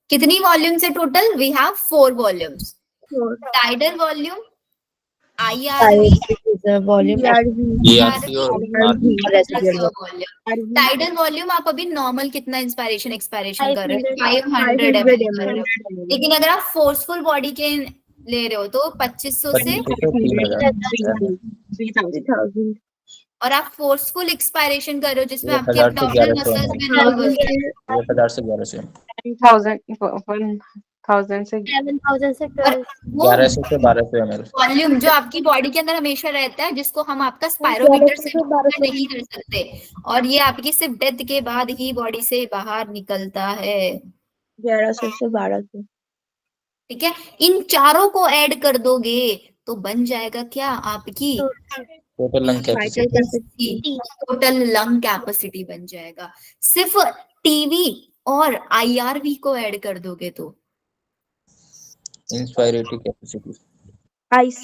कितनी वॉल्यूम्स है total? We have 4 volumes, tidal volume, IRV, volume tidal volume आप अभी नॉर्मल कितना इंस्पायरेशन एक्सपायरेशन कर रहे हो? 500 ml। लेकिन अगर आप फोर्सफुल बॉडी के ले रहे हो तो 2500 से, 30,000 और आप फोर्सफुल एक्सपायरेशन कर रहे हो जिसमें आपके एब्डोमिनल मसल्स में नर्वस 1000 से 1100 1000 से 1100 से 1200 ml वॉल्यूम जो आपकी बॉडी के अंदर हमेशा रहता है, जिसको हम आपका स्पायरोमीटर से measure नहीं कर सकते, और ये आपकी सिर्फ डेथ के बाद ही बॉडी से बाहर निकलता है। 1100 से 1200। ठीक है, इन चारों को ऐड कर दोगे तो बन जाएगा क्या? आपकी total lung capacity. Total lung capacity बन जाएगा। सिर्फ टीवी और IRV को ऐड कर दोगे तो इंस्पायरेटरी कैपेसिटी,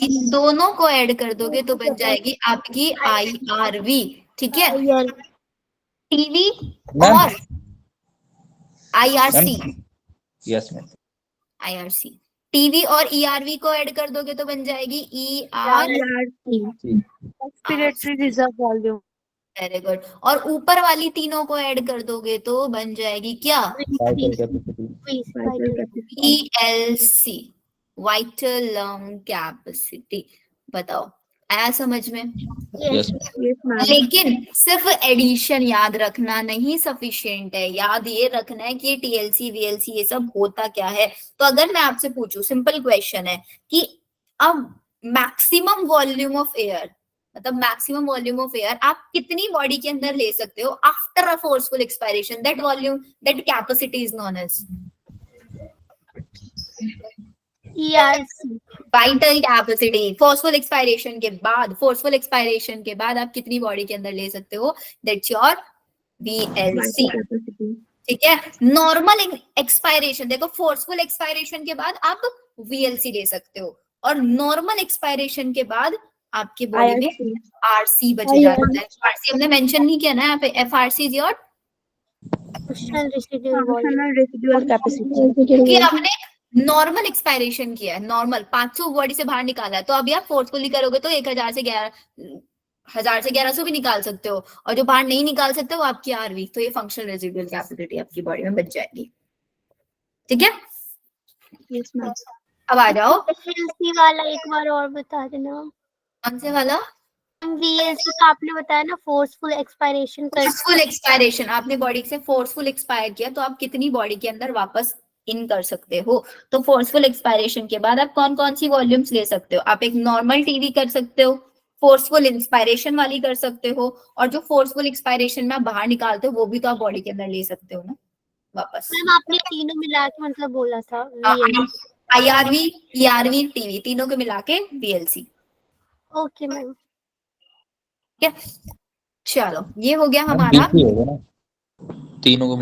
इन दोनों को ऐड कर दोगे तो बन जाएगी आपकी IRV। ठीक है, टीवी और IRC, yes ma'am, IRC, TV और ERV को ऐड कर दोगे तो बन जाएगी ERC, expiratory reserve volume. Very good. और ऊपर वाली तीनों को ऐड कर दोगे तो बन जाएगी क्या? Vital capacity, VLC, vital lung capacity. बताओ आया समझ में? यस लेकिन सिर्फ एडिशन याद रखना नहीं सफिशिएंट है, याद ये रखना है कि ये TLC VLC ये सब होता क्या है। तो अगर मैं आपसे पूछूं, सिंपल क्वेश्चन है कि अब मैक्सिमम वॉल्यूम ऑफ एयर, मतलब मैक्सिमम वॉल्यूम ऑफ एयर आप कितनी बॉडी के अंदर ले सकते हो after a forceful expiration, that volume, that capacity is known as vital capacity. Forceful expiration के बाद, फोर्सफुल एक्सपायरेशन के बाद आप कितनी बॉडी के अंदर ले सकते हो, दैट्स योर VLC। ठीक है, नॉर्मल एक्सपायरेशन, देखो फोर्सफुल एक्सपायरेशन के बाद आप VLC ले सकते हो, और नॉर्मल एक्सपायरेशन के बाद आपके बॉडी में RC बच जाता है। RC हमने मेंशन नहीं किया ना यहाँ पे, FRC is your residual capacity. क्योंकि आपने नॉर्मल एक्सपायरेशन किया है, नॉर्मल 500 बॉडी से बाहर निकाला है, तो अभी आप फोर्सफुली करोगे तो 1000 से 1100 भी निकाल सकते हो, और जो बाहर नहीं निकाल सकते वो आपकी RV, तो ये फंक्शनल रेसिडुअल कैपेसिटी आपकी बॉडी में बच जाएगी। ठीक है, यस मैम। अब आ जाओ VLC वाला एक बार और बता देना। कौन से वाला? VLC का आपने बताया ना, फोर्सफुल एक्सपायरेशन कर, फोर्सफुल एक्सपायरेशन, आपने बॉडी से फोर्सफुल एक्सपायर किया तो आप कितनी बॉडी के अंदर वापस इन कर सकते हो। तो फोर्सफुल एक्सपायरेशन के बाद आप कौन कौन सी वॉल्यूम्स ले सकते हो? आप एक नॉर्मल टीवी कर सकते हो, फोर्सफुल इंस्पायरेशन वाली कर सकते हो, और जो फोर्सफुल एक्सपायरेशन में आप बाहर निकालते हो वो भी तो आप बॉडी के अंदर ले सकते हो ना वापस। मैम आपने तीनों मिला के मतलब बोला था IRV, ERV, टीवी तीनों को मिला के VLC। Okay ma'am. ठीक है, चलो ये हो गया हमारा तीनों को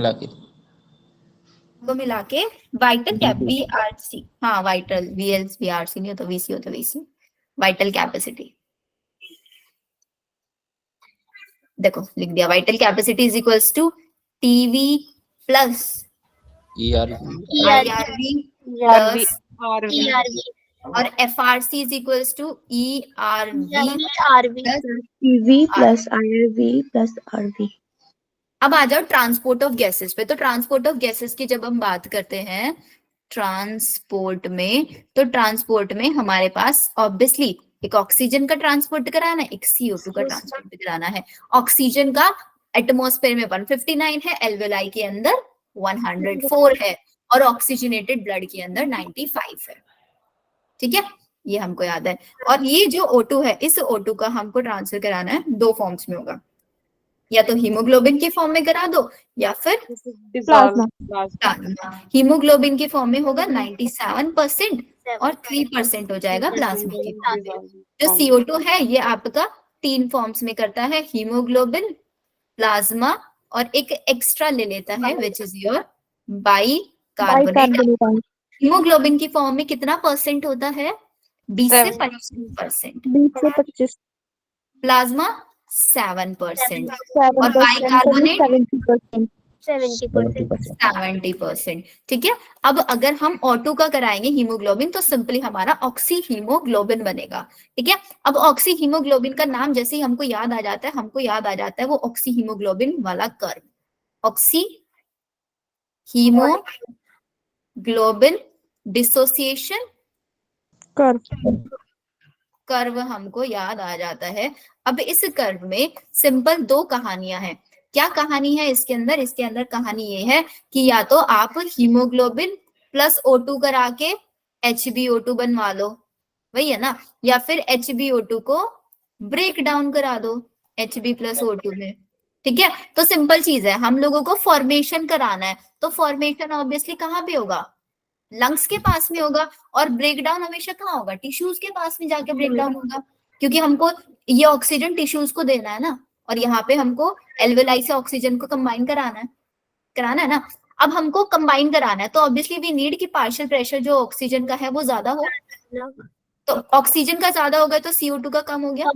मिला के वाइटल कैप VRC, हाँ वाइटल VRC नहीं होता, VC होता, VC वाइटल कैपेसिटी। देखो लिख दिया, vital capacity is equals to TV plus ERV IRV plus ERV और FRC is equals to ERV RV EV plus IRV plus RV. अब आ जाओ ट्रांसपोर्ट ऑफ गैसेस पे। तो ट्रांसपोर्ट ऑफ गैसेस की जब हम बात करते हैं ट्रांसपोर्ट में, तो ट्रांसपोर्ट में हमारे पास ऑब्वियसली एक ऑक्सीजन का ट्रांसपोर्ट कराना है, एक CO2 का ट्रांसपोर्ट कराना है। ऑक्सीजन का एटमॉस्फेयर में 159 है, एल्वेलाई के अंदर 104 है और ऑक्सीजनेटेड ब्लड के अंदर 95 है। ठीक है, ये हमको याद है। और ये जो O2 है, इस O2 का हमको ट्रांसफर कराना है दो फॉर्म्स में होगा, या तो हीमोग्लोबिन की फॉर्म में करा दो या फिर प्लाज्मा। हीमोग्लोबिन की फॉर्म में होगा 97% और 3% हो जाएगा प्लाज्मा की फॉर्म में। जो CO2 है ये आपका 3 फॉर्म्स में करता है, हीमोग्लोबिन, प्लाज्मा और एक एक्स्ट्रा ले लेता है which is your bicarbonate. Haemoglobin की फॉर्म में कितना परसेंट होता है? 20 से 25%। 20 से 25, प्लाज्मा 7% 7% और बाइकार्बोनेट 70%। 70%। ठीक है, अब अगर हम O2 का कराएंगे हीमोग्लोबिन तो सिंपली हमारा ऑक्सी हीमोग्लोबिन बनेगा। ठीक है, अब ऑक्सी हीमोग्लोबिन का नाम जैसे ही हमको याद आ जाता है, हमको याद आ जाता है वो ऑक्सी हीमोग्लोबिन वाला curve, oxy haemoglobin dissociation curve हमको याद आ जाता है। अब इस कर्व में सिंपल 2 कहानियां हैं। क्या कहानी है इसके अंदर? इसके अंदर कहानी ये है कि या तो आप हीमोग्लोबिन प्लस O2 करा के HbO2 बनवा लो, वही है ना, या फिर HbO2 को ब्रेक डाउन करा दो Hb प्लस O2 में। ठीक है, तो सिंपल चीज है, हम लोगों को फॉर्मेशन कराना है, तो फॉर्मेशन ऑब्वियसली कहाँ पे होगा? लंग्स के पास में होगा। और ब्रेकडाउन हमेशा कहाँ होगा? टिश्यूज के पास में जाके ब्रेकडाउन होगा, क्योंकि हमको ये ऑक्सीजन टिश्यूज को देना है ना, और यहाँ पे हमको एल्वेलाई से ऑक्सीजन को कंबाइन कराना है ना। अब हमको कंबाइन कराना है तो ऑब्वियसली वी नीड कि पार्शियल प्रेशर जो ऑक्सीजन का है वो ज्यादा हो। तो ऑक्सीजन का ज्यादा हो गया तो CO2 का कम हो गया,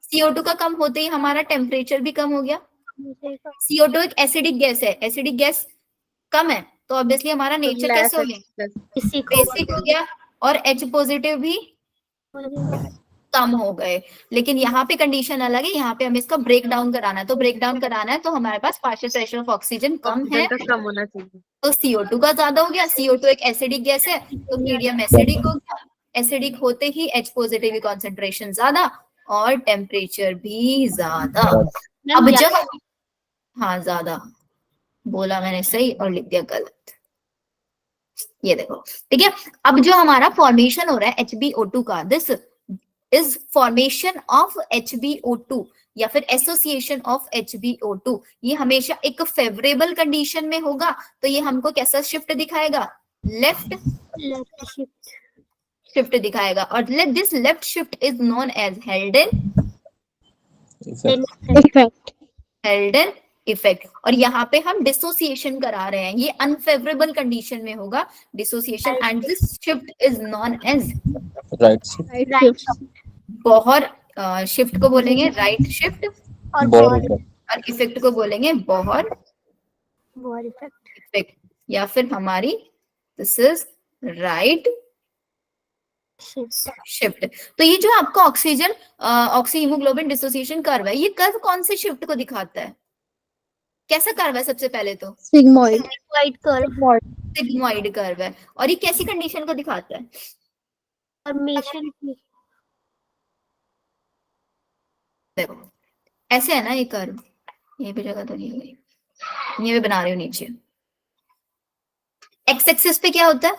CO2 का कम होते ही हमारा टेम्परेचर भी कम हो गया। CO2 एक एसिडिक गैस है, एसिडिक गैस कम है तो ऑब्वियसली हमारा नेचर कैसे हो गया? बेसिक हो गया, और H पॉजिटिव भी कम हो गए। लेकिन यहाँ पे कंडीशन अलग है, यहाँ पे हमें इसका ब्रेक डाउन कराना है। तो ब्रेक डाउन कराना है तो हमारे पास पार्शियल प्रेशर ऑफ ऑक्सीजन कम है, तो CO2 का ज्यादा हो गया। CO2 एक एसिडिक गैस है तो मीडियम एसिडिक हो गया, एसिडिक होते ही H पॉजिटिव कॉन्सेंट्रेशन ज्यादा और टेम्परेचर भी ज्यादा। अब जब हाँ ज्यादा बोला मैंने सही और लिख दिया गलत, ये देखो। ठीक है, अब जो हमारा फॉर्मेशन हो रहा है HbO2 का, this is formation of HbO2 या फिर एसोसिएशन ऑफ HbO2। ये हमेशा एक फेवरेबल कंडीशन में होगा, तो ये हमको कैसा शिफ्ट दिखाएगा? लेफ्ट शिफ्ट दिखाएगा। और this left shift is known as Haldane effect. और यहाँ पे हम डिसोसिएशन करा रहे हैं, ये अनफेवरेबल कंडीशन में होगा dissociation, and this shift is known as right Bohr shift को बोलेंगे राइट शिफ्ट, और इफेक्ट को बोलेंगे बोहर इफेक्ट, या फिर हमारी दिस इज राइट शिफ्ट। तो ये जो आपका oxygen oxy haemoglobin dissociation curve है, ये कर्व कौन से शिफ्ट को दिखाता है? कैसा कर्व है? सबसे पहले तो सिग्मॉइड कर्व है। और ये कैसी कंडीशन को दिखाता है? फॉर्मेशन की देखो ऐसे है ना ये कर्व, ये भी जगह तो नहीं है, ये भी बना रही हूँ नीचे। एक्स एक्सिस पे क्या होता है?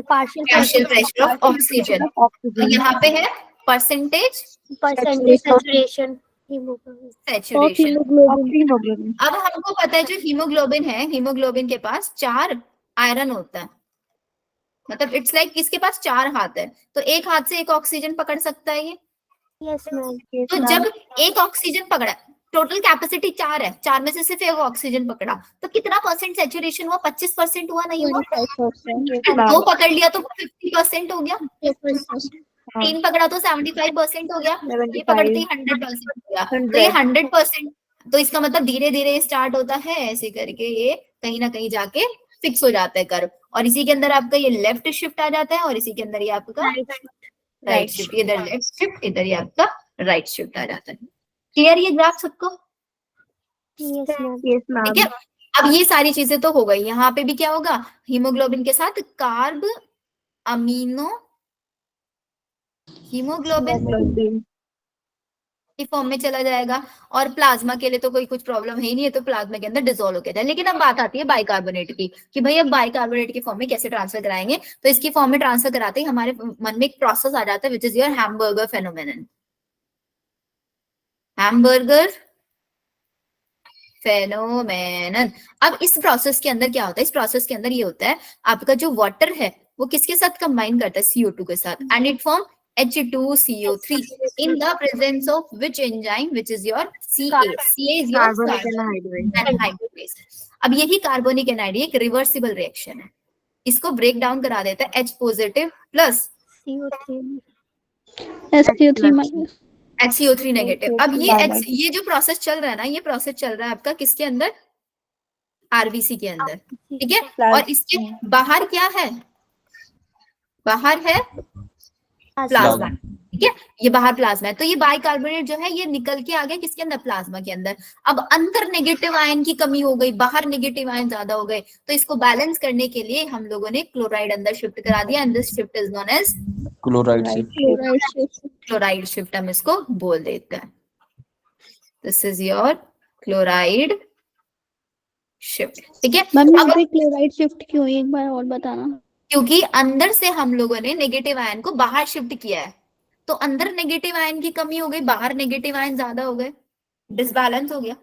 पार्शियल प्रेशर ऑफ ऑक्सीजन, तो यहाँ पे है परसेंटेज सैचुरेशन सैचुरेशन। अब हमको पता है जो हीमोग्लोबिन है, हीमोग्लोबिन के पास 4 आयरन होता है, मतलब इट्स लाइक इसके पास 4 हाथ है, तो एक हाथ से एक ऑक्सीजन पकड़ सकता है ये। Yes ma'am. तो जब एक ऑक्सीजन पकड़ा, टोटल कैपेसिटी 4 है, 4 में से सिर्फ एक ऑक्सीजन पकड़ा, तो कितना परसेंट सैचुरेशन हुआ? 25% हुआ, नहीं हुआ? 2 पकड़ लिया तो 50% हो गया, 3 पकड़ा तो 75% हो गया, ये पकड़ते ही 100% हो गया। तो ये 100%, तो इसका मतलब धीरे धीरे स्टार्ट होता है ऐसे करके, ये कहीं ना कहीं जाके फिक्स हो जाता है कर्व, और इसी के अंदर आपका ये लेफ्ट शिफ्ट आ जाता है, और इसी के अंदर ये आपका राइट शिफ्ट, इधर लेफ्ट शिफ्ट, इधर ये आपका राइट शिफ्ट आ जाता है। क्लियर ये ग्राफ सबको? Yes ma'am. यस ठीक मैम। है, अब ये सारी चीजें तो हो गई। यहाँ पे भी क्या होगा, हीमोग्लोबिन के साथ कार्ब अमीनो हीमोग्लोबिन की फॉर्म में चला जाएगा, और प्लाज्मा के लिए तो कोई कुछ प्रॉब्लम है ही नहीं है, तो प्लाज्मा के अंदर डिसॉल्व हो गया है। लेकिन अब बात आती है बाइकार्बोनेट की, कि भाई अब बाइकार्बोनेट की फॉर्म में कैसे ट्रांसफर कराएंगे। तो इसकी फॉर्म में ट्रांसफर कराते ही हमारे मन में एक प्रोसेस आ जाता है, which is your hamburger phenomenon. Hamburger phenomenon. अब इस प्रोसेस के अंदर क्या होता है, इस प्रोसेस के अंदर ये होता है, आपका जो वाटर है वो किसके साथ कंबाइन करता है, CO2 के साथ, and it form H2CO3 in the presence of which enzyme, which is your CA. CA is your carbonic anhydrase. अब यही कार्बोनिक एनहाइड्रेज एक रिवर्सिबल रिएक्शन है, इसको ब्रेक डाउन करा देता है H positive plus SCO3 HCO3 negative. अब ये जो प्रोसेस चल रहा है ना, ये प्रोसेस चल रहा है आपका किसके अंदर, RBC के अंदर, ठीक है। और इसके बाहर क्या है, बाहर है प्लाज्मा, ठीक है, ये बाहर प्लाज्मा है। तो ये बाइकार्बोनेट जो है ये निकल के आ गया किसके अंदर, प्लाज्मा के अंदर। अब अंदर नेगेटिव आयन की कमी हो गई, बाहर नेगेटिव आयन ज्यादा हो गए, तो इसको बैलेंस करने के लिए हम लोगों ने क्लोराइड अंदर शिफ्ट करा दिया, and this shift is known as chloride shift. Chloride shift हम इसको बोल देते हैं। This is your chloride shift, ठीक है। मैम यहाँ पे क्लोराइड शिफ्ट क्यों है, एक बार और बताना। क्योंकि अंदर से हम लोगों ने नेगेटिव आयन को बाहर शिफ्ट किया है, तो अंदर नेगेटिव आयन की कमी हो गई, बाहर नेगेटिव आयन ज्यादा हो गए, डिसबैलेंस हो गया,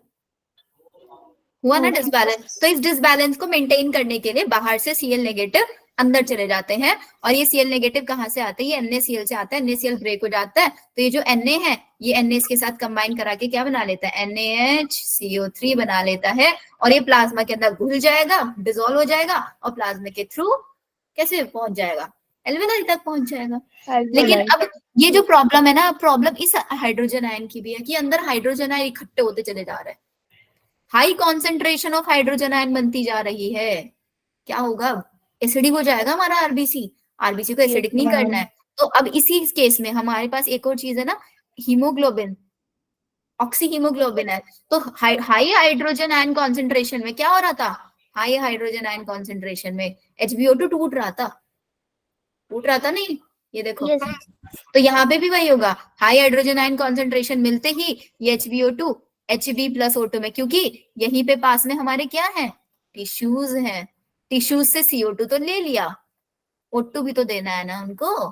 हुआ ना डिसबैलेंस। तो इस डिसबैलेंस को मेंटेन करने के लिए बाहर से Cl नेगेटिव अंदर चले जाते हैं, और ये Cl नेगेटिव कहाँ से आते हैं, ये NaCl से आता है, NaCl ब्रेक हो जाता है, तो ये जो Na है ये Na इसके साथ कंबाइन करा के क्या बना लेता है, NaHCO3 बना लेता है, और ये प्लाज्मा के अंदर घुल जाएगा, डिसॉल्व हो जाएगा, और प्लाज्मा के थ्रू कैसे पहुंच जाएगा, एल्वेनाई तक पहुंच जाएगा। लेकिन अब ये जो प्रॉब्लम है ना, प्रॉब्लम इस हाइड्रोजन आयन की भी है कि अंदर हाइड्रोजन आयन इकट्ठे होते चले जा रहे हैं, high concentration of hydrogen ion बनती जा रही है। क्या होगा, एसिडिक हो जाएगा हमारा आरबीसी को एसिडिक नहीं करना है। तो अब इसी केस में हमारे पास एक और चीज है ना, हीमोग्लोबिन, ऑक्सी हीमोग्लोबिन है। तो हाई हाइड्रोजन आयन कॉन्सेंट्रेशन में क्या हो रहा था, हाई हाइड्रोजन आयन कॉन्सेंट्रेशन में HbO2 टूट रहा था नहीं, ये देखो। तो यहाँ पे भी वही होगा, हाई हाइड्रोजन आयन कॉन्सेंट्रेशन मिलते ही ये HbO2 Hb प्लस O2 में, क्योंकि यहीं पे पास में हमारे क्या है, टिश्यूज हैं, टिश्यूज से CO2 तो ले लिया, O2 भी तो देना है ना उनको,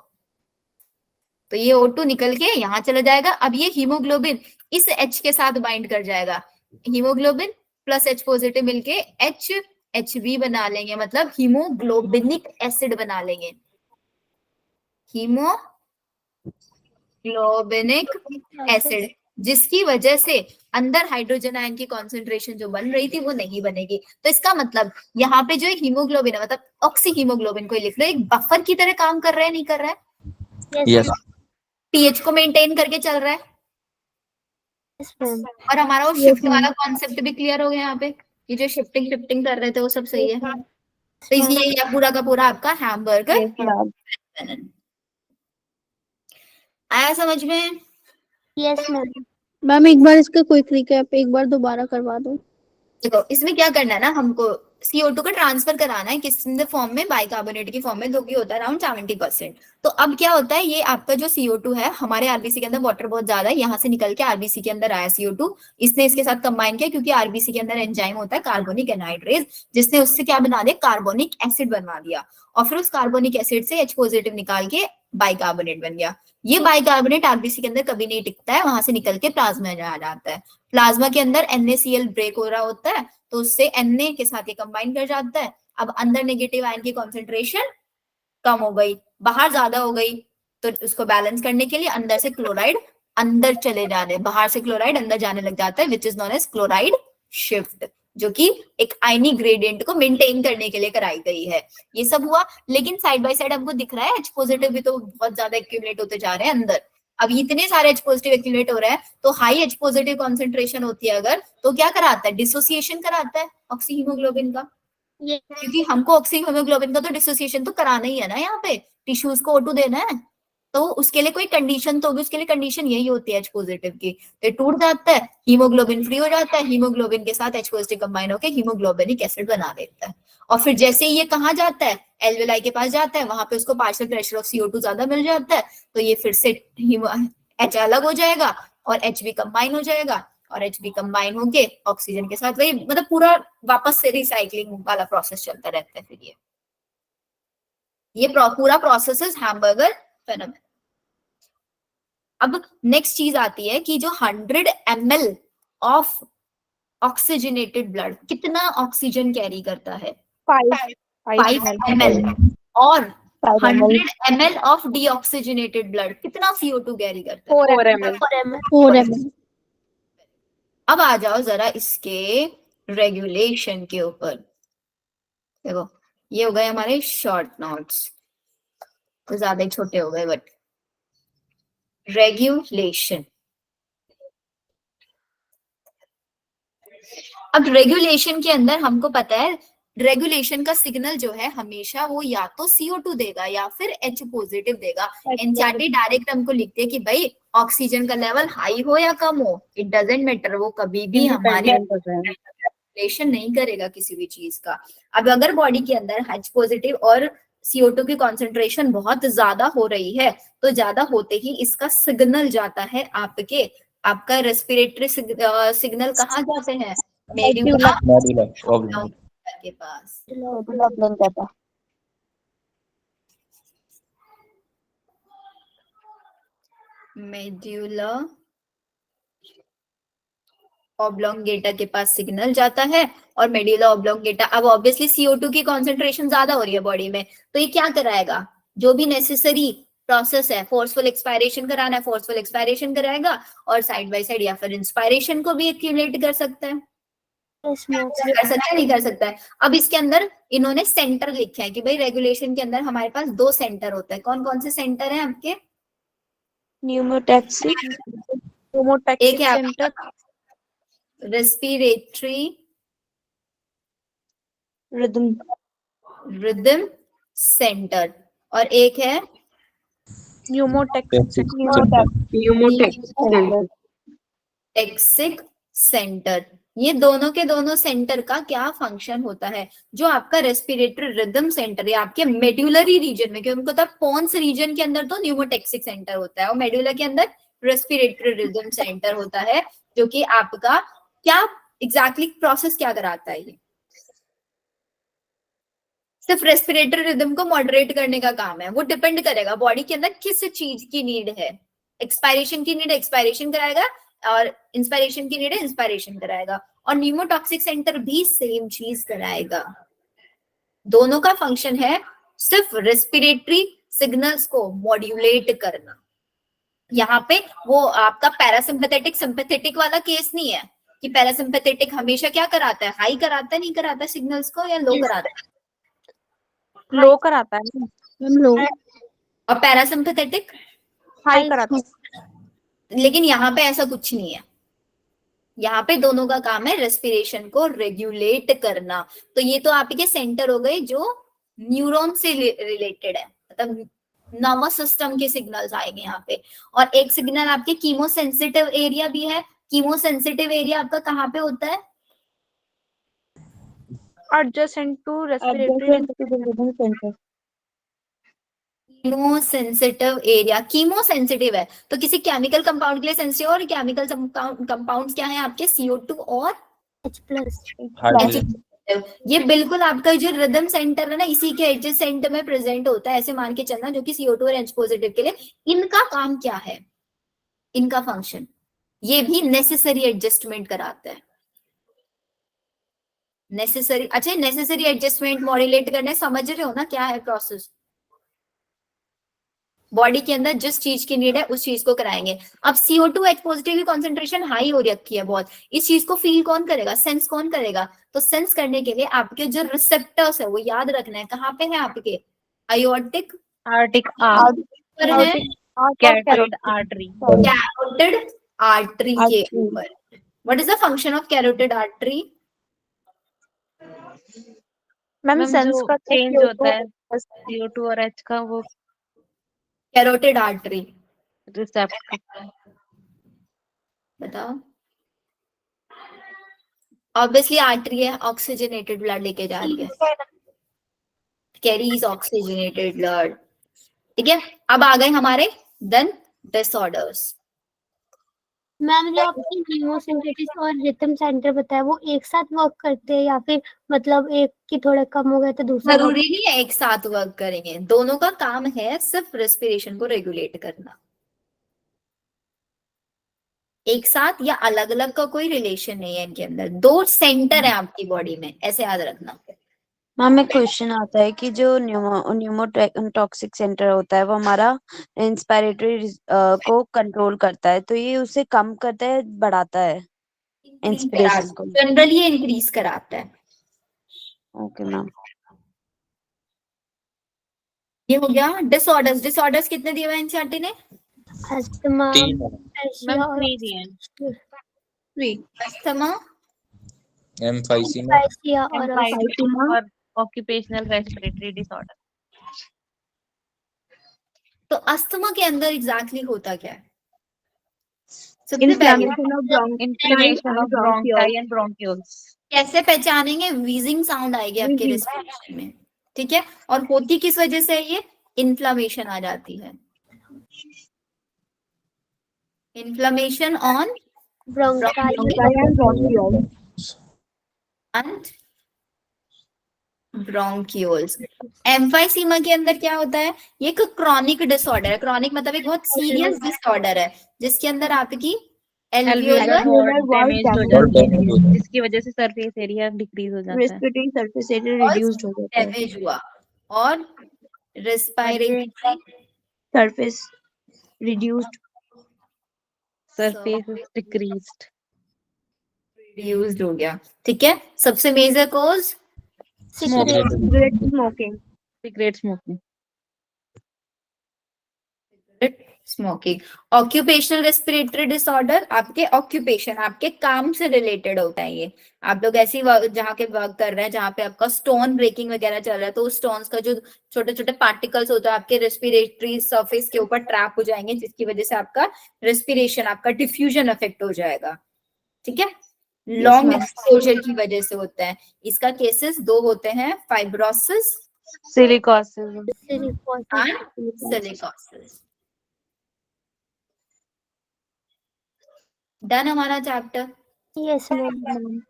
तो ये O2 निकल के यहाँ चला जाएगा। अब ये हीमोग्लोबिन इस H के साथ बाइंड कर जाएगा, हीमोग्लोबिन प्लस H पॉजिटिव मिलके HB बना लेंगे, मतलब हीमोग्लोबिनिक एसिड बना लेंगे, हीमोग्लोबिनिक एसिड, जिसकी वजह से अंदर हाइड्रोजन आयन की कॉन्सेंट्रेशन जो बन रही थी वो नहीं बनेगी। तो इसका मतलब यहाँ पे जो हीमोग्लोबिन है, मतलब ऑक्सी हीमोग्लोबिन को लिख लो, एक बफर की तरह काम कर रहा है, नहीं कर रहा है, यस, पीएच को मेंटेन करके चल रहा है। और हमारा वो शिफ्ट वाला कॉन्सेप्ट भी क्लियर हो गया यहाँ पे, ये जो शिफ्टिंग कर रहे थे वो सब सही है। तो इसलिए ये पूरा का पूरा आपका हैमबर्गर आया समझ में? Yes ma'am. मैम एक बार इसका क्विक रिकैप एक बार दोबारा करवा दो। देखो इसमें क्या करना है ना, हमको CO2 का ट्रांसफर कराना है किस फॉर्म में, बाइकार्बोनेट की फॉर्म में, जो कि होता है अराउंड 70%। तो अब क्या होता है, ये आपका जो CO2 है, हमारे आरबीसी के अंदर वाटर बहुत ज्यादा है, यहाँ से निकल के आरबीसी के अंदर आया CO2, इसने इसके साथ कंबाइन किया, क्योंकि आरबीसी के अंदर एंजाइम होता है कार्बोनिक एनहाइड्रेज, जिसने उससे क्या बना दिया, कार्बोनिक एसिड बनवा दिया, और फिर उस कार्बोनिक एसिड से H पॉजिटिव निकाल के बाइकार्बोनेट बन गया। ये बाइकार्बोनेट आरबीसी के अंदर कभी नहीं टिकता है, वहां से निकल के प्लाज्मा में आ जाता है। प्लाज्मा के अंदर NaCl ब्रेक हो रहा होता है, तो उससे Na के साथ ये कंबाइन कर जाता है। अब अंदर नेगेटिव आयन की कॉन्सेंट्रेशन कम हो गई, बाहर ज्यादा हो गई, तो उसको बैलेंस करने के लिए अंदर से क्लोराइड अंदर चले जा रहे, बाहर से क्लोराइड अंदर जाने लग जाता है, which is known as chloride shift, जो कि एक आयनी ग्रेडियंट को मेंटेन करने के लिए कराई गई है। ये सब हुआ, लेकिन साइड बाय साइड हमको दिख रहा है H पॉजिटिव भी तो बहुत ज्यादा एक्यूमुलेट होते जा रहे हैं अंदर। अब इतने सारे H पॉजिटिव एक्यूमुलेट हो रहे हैं, तो हाई H पॉजिटिव कॉन्सेंट्रेशन होती है अगर, तो क्या कराता है, डिसोसिएशन कराता है ऑक्सी हीमोग्लोबिन का, ये क्योंकि हमको ऑक्सी हीमोग्लोबिन का तो डिसोसिएशन तो कराना ही है ना, यहाँ पे टिश्यूज को O2 देना है, तो उसके लिए कोई कंडीशन तो होगी, उसके लिए कंडीशन यही होती है H पॉजिटिव की, तो टूट जाता है, हीमोग्लोबिन फ्री हो जाता है, हीमोग्लोबिन के साथ H पॉजिटिव कंबाइन होकर हीमोग्लोबिनिक एसिड बना देता है, और फिर जैसे ही ये कहाँ जाता है, एल्वेलाई के पास जाता है, वहां पे उसको पार्शियल प्रेशर ऑफ CO2 ज्यादा मिल जाता है, तो ये फिर से H अलग हो जाएगा और H भी कंबाइन हो जाएगा, और H भी कंबाइन होके ऑक्सीजन के साथ वही, मतलब पूरा वापस से रिसाइकलिंग वाला प्रोसेस चलता रहता है। फिर ये पूरा प्रोसेस है हैमबर्गर फेनोमेनन। अब नेक्स्ट चीज आती है कि जो 100 ml ऑफ ऑक्सीजनेटेड ब्लड कितना ऑक्सीजन कैरी करता है, 5 ml, और 100 ml ऑफ डीऑक्सीजनेटेड ब्लड कितना CO2 कैरी करता है, 4 ml। 4 ml। अब आ जाओ जरा इसके रेगुलेशन के ऊपर। देखो ये हो गए हमारे शॉर्ट नोट्स, तो ज्यादा ही छोटे हो गए, बट रेगुलेशन। अब रेगुलेशन के अंदर हमको पता है रेगुलेशन का सिग्नल जो है हमेशा वो या तो CO2 देगा या फिर H पॉजिटिव देगा। एनसीईआरटी डायरेक्ट हमको लिखते हैं कि भाई ऑक्सीजन का लेवल हाई हो या कम हो, इट डजेंट मैटर, वो कभी भी हमारे रेगुलेशन नहीं करेगा किसी भी चीज का। अब अगर बॉडी के अंदर H पॉजिटिव और CO2 की कॉन्सेंट्रेशन बहुत ज्यादा हो रही है, तो ज्यादा होते ही इसका सिग्नल जाता है आपका रेस्पिरेटरी सिग्नल कहाँ जाते हैं, मेड्यूला के पास। मेड्यूला ऑब्लोंगेटा के पास सिग्नल जाता है, और मेड्यूला ऑब्लोंगेटा, अब ऑब्वियसली CO2 की कॉन्सेंट्रेशन ज्यादा हो रही है बॉडी में, तो ये क्या कराएगा, जो भी नेसेसरी प्रोसेस है, फोर्सफुल एक्सपायरेशन कराना है फोर्सफुल एक्सपायरेशन कराएगा, और साइड बाय साइड या फिर इंस्पायरेशन को भी एक्यूमुलेट कर सकता है, कर सकता है नहीं कर सकता है। अब इसके अंदर इन्होंने सेंटर लिखे हैं कि भाई रेगुलेशन के अंदर हमारे पास 2 सेंटर होता है, कौन कौन से सेंटर है आपके, न्यूमोटैक्सिक एक है सेंटर, रेस्पिरेटरी रिदम सेंटर, और एक है न्यूमोटैक्सिक सेंटर। ये दोनों के दोनों सेंटर का क्या फंक्शन होता है, जो आपका रेस्पिरेटरी रिदम सेंटर या आपके मेड्यूलरी रीजन में, क्योंकि उनको तब पोन्स रीजन के अंदर तो न्यूमोटैक्सिक सेंटर होता है, और मेड्यूला के अंदर रेस्पिरेटरी रिदम सेंटर होता है, जो कि आपका क्या एग्जैक्टली प्रोसेस क्या कराता है, ये सिर्फ रेस्पिरेटरी रिदम को मॉडरेट करने का काम है। वो डिपेंड करेगा बॉडी के अंदर किस चीज की नीड है, एक्सपायरेशन की नीड एक्सपायरेशन कराएगा, और इंस्पायरेशन की नीड है इंस्पायरेशन कराएगा, और न्यूमोटॉक्सिक सेंटर भी सेम चीज कराएगा। दोनों का फंक्शन है सिर्फ रेस्पिरेटरी सिग्नल्स को मॉड्यूलेट करना। यहाँ पे वो आपका पैरासिम्पैथेटिक सिंपैथेटिक वाला केस नहीं है कि पैरासिम्पैथेटिक हमेशा क्या कराता है, हाई कराता है, नहीं कराता सिग्नल्स को, या लो कराता है, लो कराता है, लो, और पैरासिम्पैथेटिक हाई कराता है। लेकिन यहाँ पे ऐसा कुछ नहीं है, यहाँ पे दोनों का काम है रेस्पिरेशन को रेगुलेट करना। तो ये तो आपके सेंटर हो गए जो न्यूरॉन से रिलेटेड है, मतलब नर्वस सिस्टम के सिग्नल्स आएंगे यहाँ पे। और एक सिग्नल आपके कीमोसेंसिटिव एरिया भी है। कीमोसेंसिटिव एरिया आपका कहाँ पे होता है, adjacent to respiratory rhythm centre. Chemosensitive area, chemosensitive है तो किसी केमिकल कंपाउंड के लिए सेंसिटिव, और केमिकल कंपाउंड्स क्या है आपके, CO2 और H+। ये बिल्कुल आपका जो रिदम सेंटर है ना, इसी के एडजेसेंट में प्रेजेंट होता है, ऐसे मान के चलना, जो कि CO2 और H पॉजिटिव के लिए। इनका काम क्या है, इनका फंक्शन, ये भी नेसेसरी एडजस्टमेंट कराता है। नेसेसरी, अच्छा नेसेसरी एडजस्टमेंट मॉड्यूलेट करने, समझ रहे हो ना क्या है प्रोसेस, बॉडी के अंदर जिस चीज की नीड है उस चीज को कराएंगे। अब CO2 H पॉजिटिव की कॉन्सेंट्रेशन हाई हो रखी है बहुत, इस चीज को फील कौन करेगा, सेंस कौन करेगा, तो सेंस करने के लिए आपके जो रिसेप्टर्स है वो याद रखना है, कहाँ पे है आपके, आयोटिक कैरोटिड आर्टरी के ऊपर। What is the function of carotid artery, ma'am ma'am sense जो का चेंज होता है CO2 और H का वो कैरोटिड आर्टरी, रिसेप्टर। बताओ। ऑब्वियसली आर्टरी है, ऑक्सीजनेटेड ब्लड लेके जा रही है, कैरीज ऑक्सीजनेटेड ब्लड। ठीक है, अब आ गए हमारे देन डिसऑर्डर्स। मैम जो आपने न्यूरोसिंथेसिस और रिथम सेंटर बताया वो एक साथ वर्क करते हैं या फिर मतलब एक की थोड़े कम हो गए तो दूसरा जरूरी नहीं है एक साथ वर्क करेंगे, दोनों का काम है सिर्फ रेस्पिरेशन को रेगुलेट करना। एक साथ या अलग अलग का कोई रिलेशन नहीं है इनके अंदर, दो सेंटर है आपकी बॉडी में, ऐसे याद रखना। मैम एक क्वेश्चन आता है कि जो न्यूमोटॉक्सिक सेंटर होता है वो हमारा इंस्पायरेटरी को कंट्रोल करता है, तो ये उसे कम करता है बढ़ाता है इंस्पिरेशन को? जनरली इंक्रीज कराता है। Okay ma'am. ये हो गया डिसऑर्डर्स। डिसऑर्डर्स कितने दिए हुए हैं एनसीईआरटी ने? अस्थमा, तीन एशिया और 3 दिए हैं। 3 अस्थमा, एम्फाइसीमा, एशिया और एम्फाइसीमा और ऑक्यूपेशनल रेस्पिरेटरी डिसऑर्डर। तो अस्थमा के अंदर एग्जैक्टली होता क्या है? सबसे पहले inflammation of bronchi and bronchioles. कैसे पहचानेंगे? वीजिंग साउंड आएगी आपके रेस्पिरेशन में, ठीक है। और होती किस वजह से है ये? इन्फ्लेमेशन आ जाती है, इन्फ्लेमेशन ऑन ब्रोंक्यूल्स। एम्फाइसीमा के अंदर क्या होता है? ये एक क्रॉनिक डिसऑर्डर है। क्रॉनिक मतलब एक बहुत सीरियस डिसऑर्डर है जिसके अंदर आपकी एल्वियोलर डैमेज हो जाती है जिसकी वजह से सरफेस एरिया डिक्रीज हो जाता है, रेस्पिरेटरी सरफेस एरिया रिड्यूस्ड हो जाता है, डैमेज हुआ और respiratory surface reduced, surface decreased. Reduced हो गया, ठीक है। सबसे major cause cigarette smoking, cigarette smoking. Smoking. Occupational respiratory disorder आपके ऑक्यूपेशन, आपके काम से रिलेटेड होता है ये। आप लोग ऐसी जहाँ के वर्क कर रहे हैं जहाँ पे आपका स्टोन ब्रेकिंग वगैरह चल रहा है, तो उस स्टोन्स का जो छोटे छोटे पार्टिकल्स होता है आपके रेस्पिरेटरी सरफेस के ऊपर ट्रैप हो जाएंगे, जिसकी वजह से आपका रेस्पिरेशन, आपका डिफ्यूजन इफेक्ट हो जाएगा, ठीक है। लॉन्ग एक्सपोजर की वजह से होता है। इसका केसेस दो होते हैं, फाइब्रोसिस सिलिकोसिस। सिलिकोसिस। डन हमारा चैप्टर। Yes ma'am.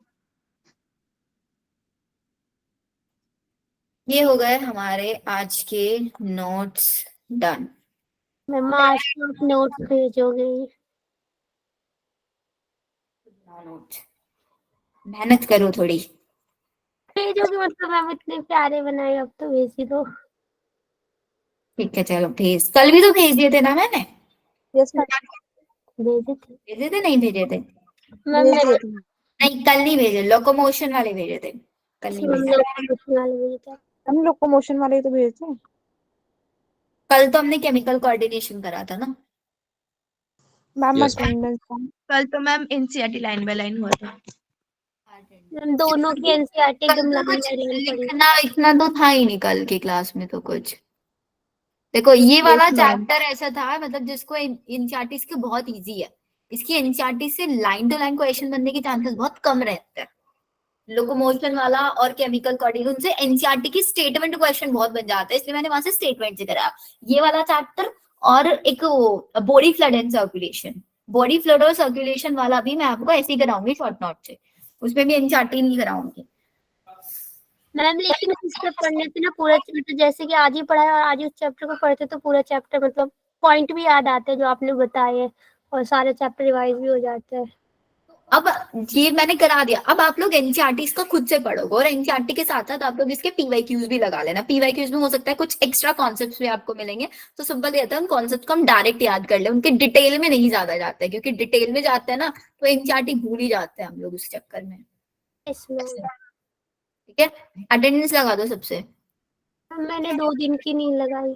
ये हो गए हमारे आज के नोट्स डन। मैम आज तो आप नोट्स भेजोगे? नोट मेहनत करो थोड़ी। भेजोगे मतलब मैम इतने प्यारे बनाए, अब तो भेज ही दो। ठीक है चलो भेज, कल भी तो भेज दिए थे ना मैंने? यस भेजे थे भेजे थे, नहीं भेजे थे? मैम। नहीं कल नहीं भेजे, लोकोमोशन वाले भेजे थे, कल नहीं भेजे। हम लोग को मोशन वाले तो भेजते हैं। कल तो हमने केमिकल कोऑर्डिनेशन करा था ना। मैम Yes, अटेंडेंस कल तो ma'am NCERT line by line हुआ था। मैम दोनों की एनसीईआरटी एकदम कल तो लाइन कुछ बाय लाइन पड़ी। लिखना इतना तो था ही नहीं कल की क्लास में तो कुछ। देखो ये वाला चैप्टर ऐसा था मतलब जिसको एनसीईआरटी के बहुत इजी है, इसकी एनसीईआरटी से लाइन टू लाइन क्वेश्चन बनने के चांसेस बहुत कम रहते हैं। लोकोमोशन वाला और केमिकल कोऑर्डिनेशन, उनसे एनसीईआरटी की स्टेटमेंट क्वेश्चन बहुत बन जाता है, इसलिए मैंने वहां से स्टेटमेंट से कराया। ये वाला चैप्टर और एक body flood and circulation, body flood और सर्कुलेशन वाला भी मैं आपको ऐसे ही कराऊंगी शॉर्ट नोट से, उसमें भी एनसीईआरटी नहीं कराऊंगी। मैम लेकिन इस पे पढ़ने से ना पूरा चैप्टर, जैसे कि आज ही पढ़ा है और आज उस चैप्टर को पढ़ते तो पूरा चैप्टर मतलब पॉइंट भी याद आते हैं जो आपने बताए, और सारे चैप्टर रिवाइज भी हो जाते हैं। अब ये मैंने करा दिया, अब आप लोग एनसीईआरटी का खुद से पढ़ोगे और एनसीईआरटी के साथ साथ आप लोग इसके पीवाईक्यूज भी लगा लेना। पीवाईक्यूज में हो सकता है कुछ एक्स्ट्रा कॉन्सेप्ट्स भी आपको मिलेंगे, तो सिंपल रहता है उन कॉन्सेप्ट को हम डायरेक्ट याद कर ले, उनके डिटेल में नहीं ज्यादा जाते हैं, क्योंकि डिटेल में जाते हैं ना तो एनसीईआरटी भूल ही जाते हैं हम लोग उस चक्कर में। ठीक है, अटेंडेंस लगा दो सबसे। मैंने 2 दिन की नहीं लगाई।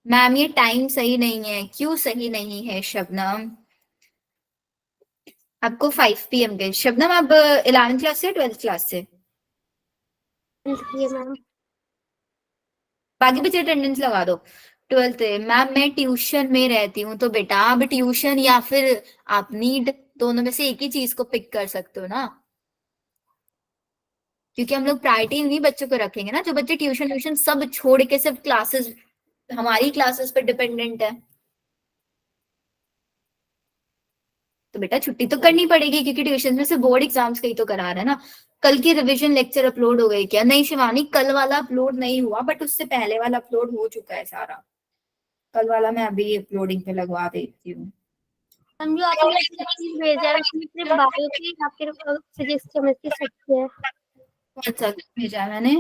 मैम ये टाइम सही नहीं है। क्यों सही नहीं है शबनम? आपको 5 PM के। शबनम आप 11th क्लास से 12th क्लास से? की है मैम। बाकी बच्चे अटेंडेंस लगा दो। 12th मैम मैं ट्यूशन में रहती हूँ, तो बेटा अब ट्यूशन या फिर आप नीड, दोनों में से एक ही चीज को पिक कर सकते हो ना, क्योंकि हम लोग प्रायोरिटी इन्हीं बच्चों को रखेंगे ना जो बच्चे ट्यूशन ट्यूशन सब छोड़ के सिर्फ क्लासेस, हमारी क्लासेस पर डिपेंडेंट है। तो बेटा छुट्टी तो करनी पड़ेगी, क्योंकि ट्यूशन में से बोर्ड एग्जाम्स कहीं तो करा रहे हैं ना। कल की रिवीजन लेक्चर अपलोड हो गए क्या? नहीं शिवानी, कल वाला अपलोड नहीं हुआ, बट उससे पहले वाला अपलोड हो चुका है सारा। कल वाला मैं अभी अपलोडिंग पे लगवा देती हूँ। मैम जो आपने चीज भेजा है उसमें सिर्फ बायो की या फिर फिजिक्स केमिस्ट्री सबकी है? कौन सा भेजा है मैंने?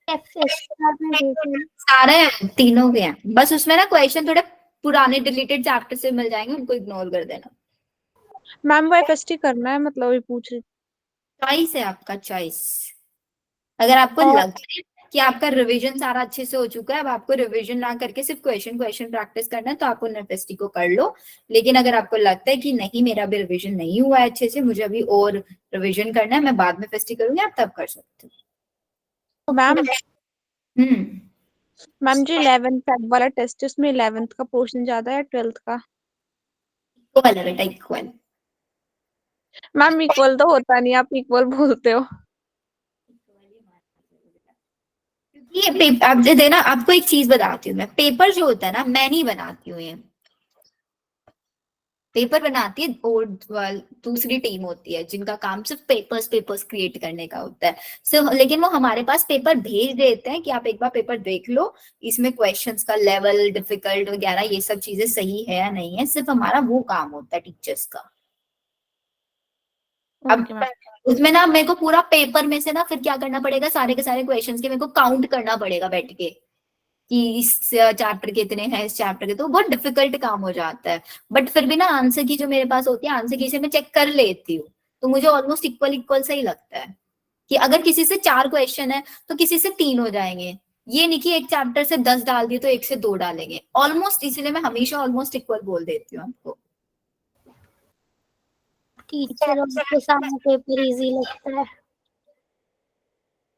एक्स्ट्रा में भेजा है। सारे हैं, तीनों के हैं, बस उसमें ना क्वेश्चन थोड़े पुराने डिलीटेड चैप्टर से मिल जाएंगे, उनको इग्नोर कर देना। मैम वो एफएसटी करना है, मतलब ये पूछ रही। चॉइस है आपका, चॉइस। अगर आपको और लग रहा है कि आपका रिवीजन सारा अच्छे से हो चुका है, अब आपको रिवीजन ना करके सिर्फ क्वेश्चन क्वेश्चन प्रैक्टिस करना है, तो आप उन एफएसटी को कर लो। लेकिन अगर आपको लगता है कि नहीं मेरा अभी रिवीजन नहीं हुआ है अच्छे से, मुझे अभी और रिवीजन करना है, मैं बाद में एफएसटी करूंगी, आप तब कर सकते हो। मैम हम्म मैम जो 11th फेब वाला टेस्ट है उसमें 11th का पोर्शन ज्यादा है 12th का? इक्वल है बेटा, इक्वल। मैम इक्वल तो होता नहीं, आप इक्वल बोलते हो। ये पेपर आप दे देना, आपको एक चीज बताती हूँ मैं, पेपर जो होता है ना मैं नहीं बनाती हूँ, ये पेपर बनाती है और दूसरी टीम होती है जिनका काम सिर्फ पेपर्स क्रिएट करने का होता है। सिर्फ, लेकिन वो हमारे पास पेपर भेज देते हैं कि आप एक बार पेपर देख लो, इसमें क्वेश्चंस का लेवल डिफिकल्ट वगैरह ये सब चीजें सही है या नहीं है, सिर्फ हमारा वो काम होता है टीचर्स का। अब ओके मैम। उसमें ना मेरे को पूरा पेपर में से ना फिर क्या करना पड़ेगा, सारे के सारे क्वेश्चंस के मेरे को काउंट करना पड़ेगा बैठ के कि इस चैप्टर के इतने हैं, इस चैप्टर के, तो बहुत डिफिकल्ट काम हो जाता है। बट फिर भी ना आंसर की जो मेरे पास होती है, आंसर की से मैं चेक कर लेती हूँ, तो मुझे ऑलमोस्ट इक्वल इक्वल सही लगता है कि अगर किसी से 4 क्वेश्चन है तो किसी से 3 हो जाएंगे। ये नहीं कि एक चैप्टर से 10 डाल दिए तो एक से 2 डालेंगे, ऑलमोस्ट, इसलिए मैं हमेशा ऑलमोस्ट इक्वल बोल देती हूँ आपको। टीचर के सामने पेपर इजी लगता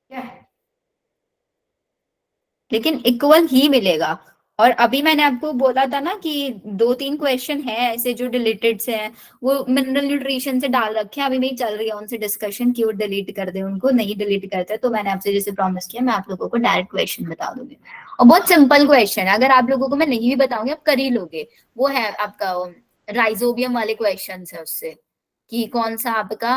है। लेकिन इक्वल ही मिलेगा। और अभी मैंने आपको बोला था ना कि 2-3 क्वेश्चन है ऐसे जो डिलीटेड से हैं, वो मिनरल न्यूट्रिशन से डाल रखे हैं, अभी नहीं चल रही है उनसे डिस्कशन कि वो डिलीट कर दे, उनको नहीं डिलीट करते, तो मैंने आपसे जैसे प्रॉमिस किया मैं आप लोगों को डायरेक्ट क्वेश्चन बता दूंगी। और बहुत सिंपल क्वेश्चन है, अगर आप लोगों को मैं नहीं भी बताऊंगी आप कर ही लोगे। वो है आपका राइजोबियम वाले क्वेश्चन है उससे, कि कौन सा आपका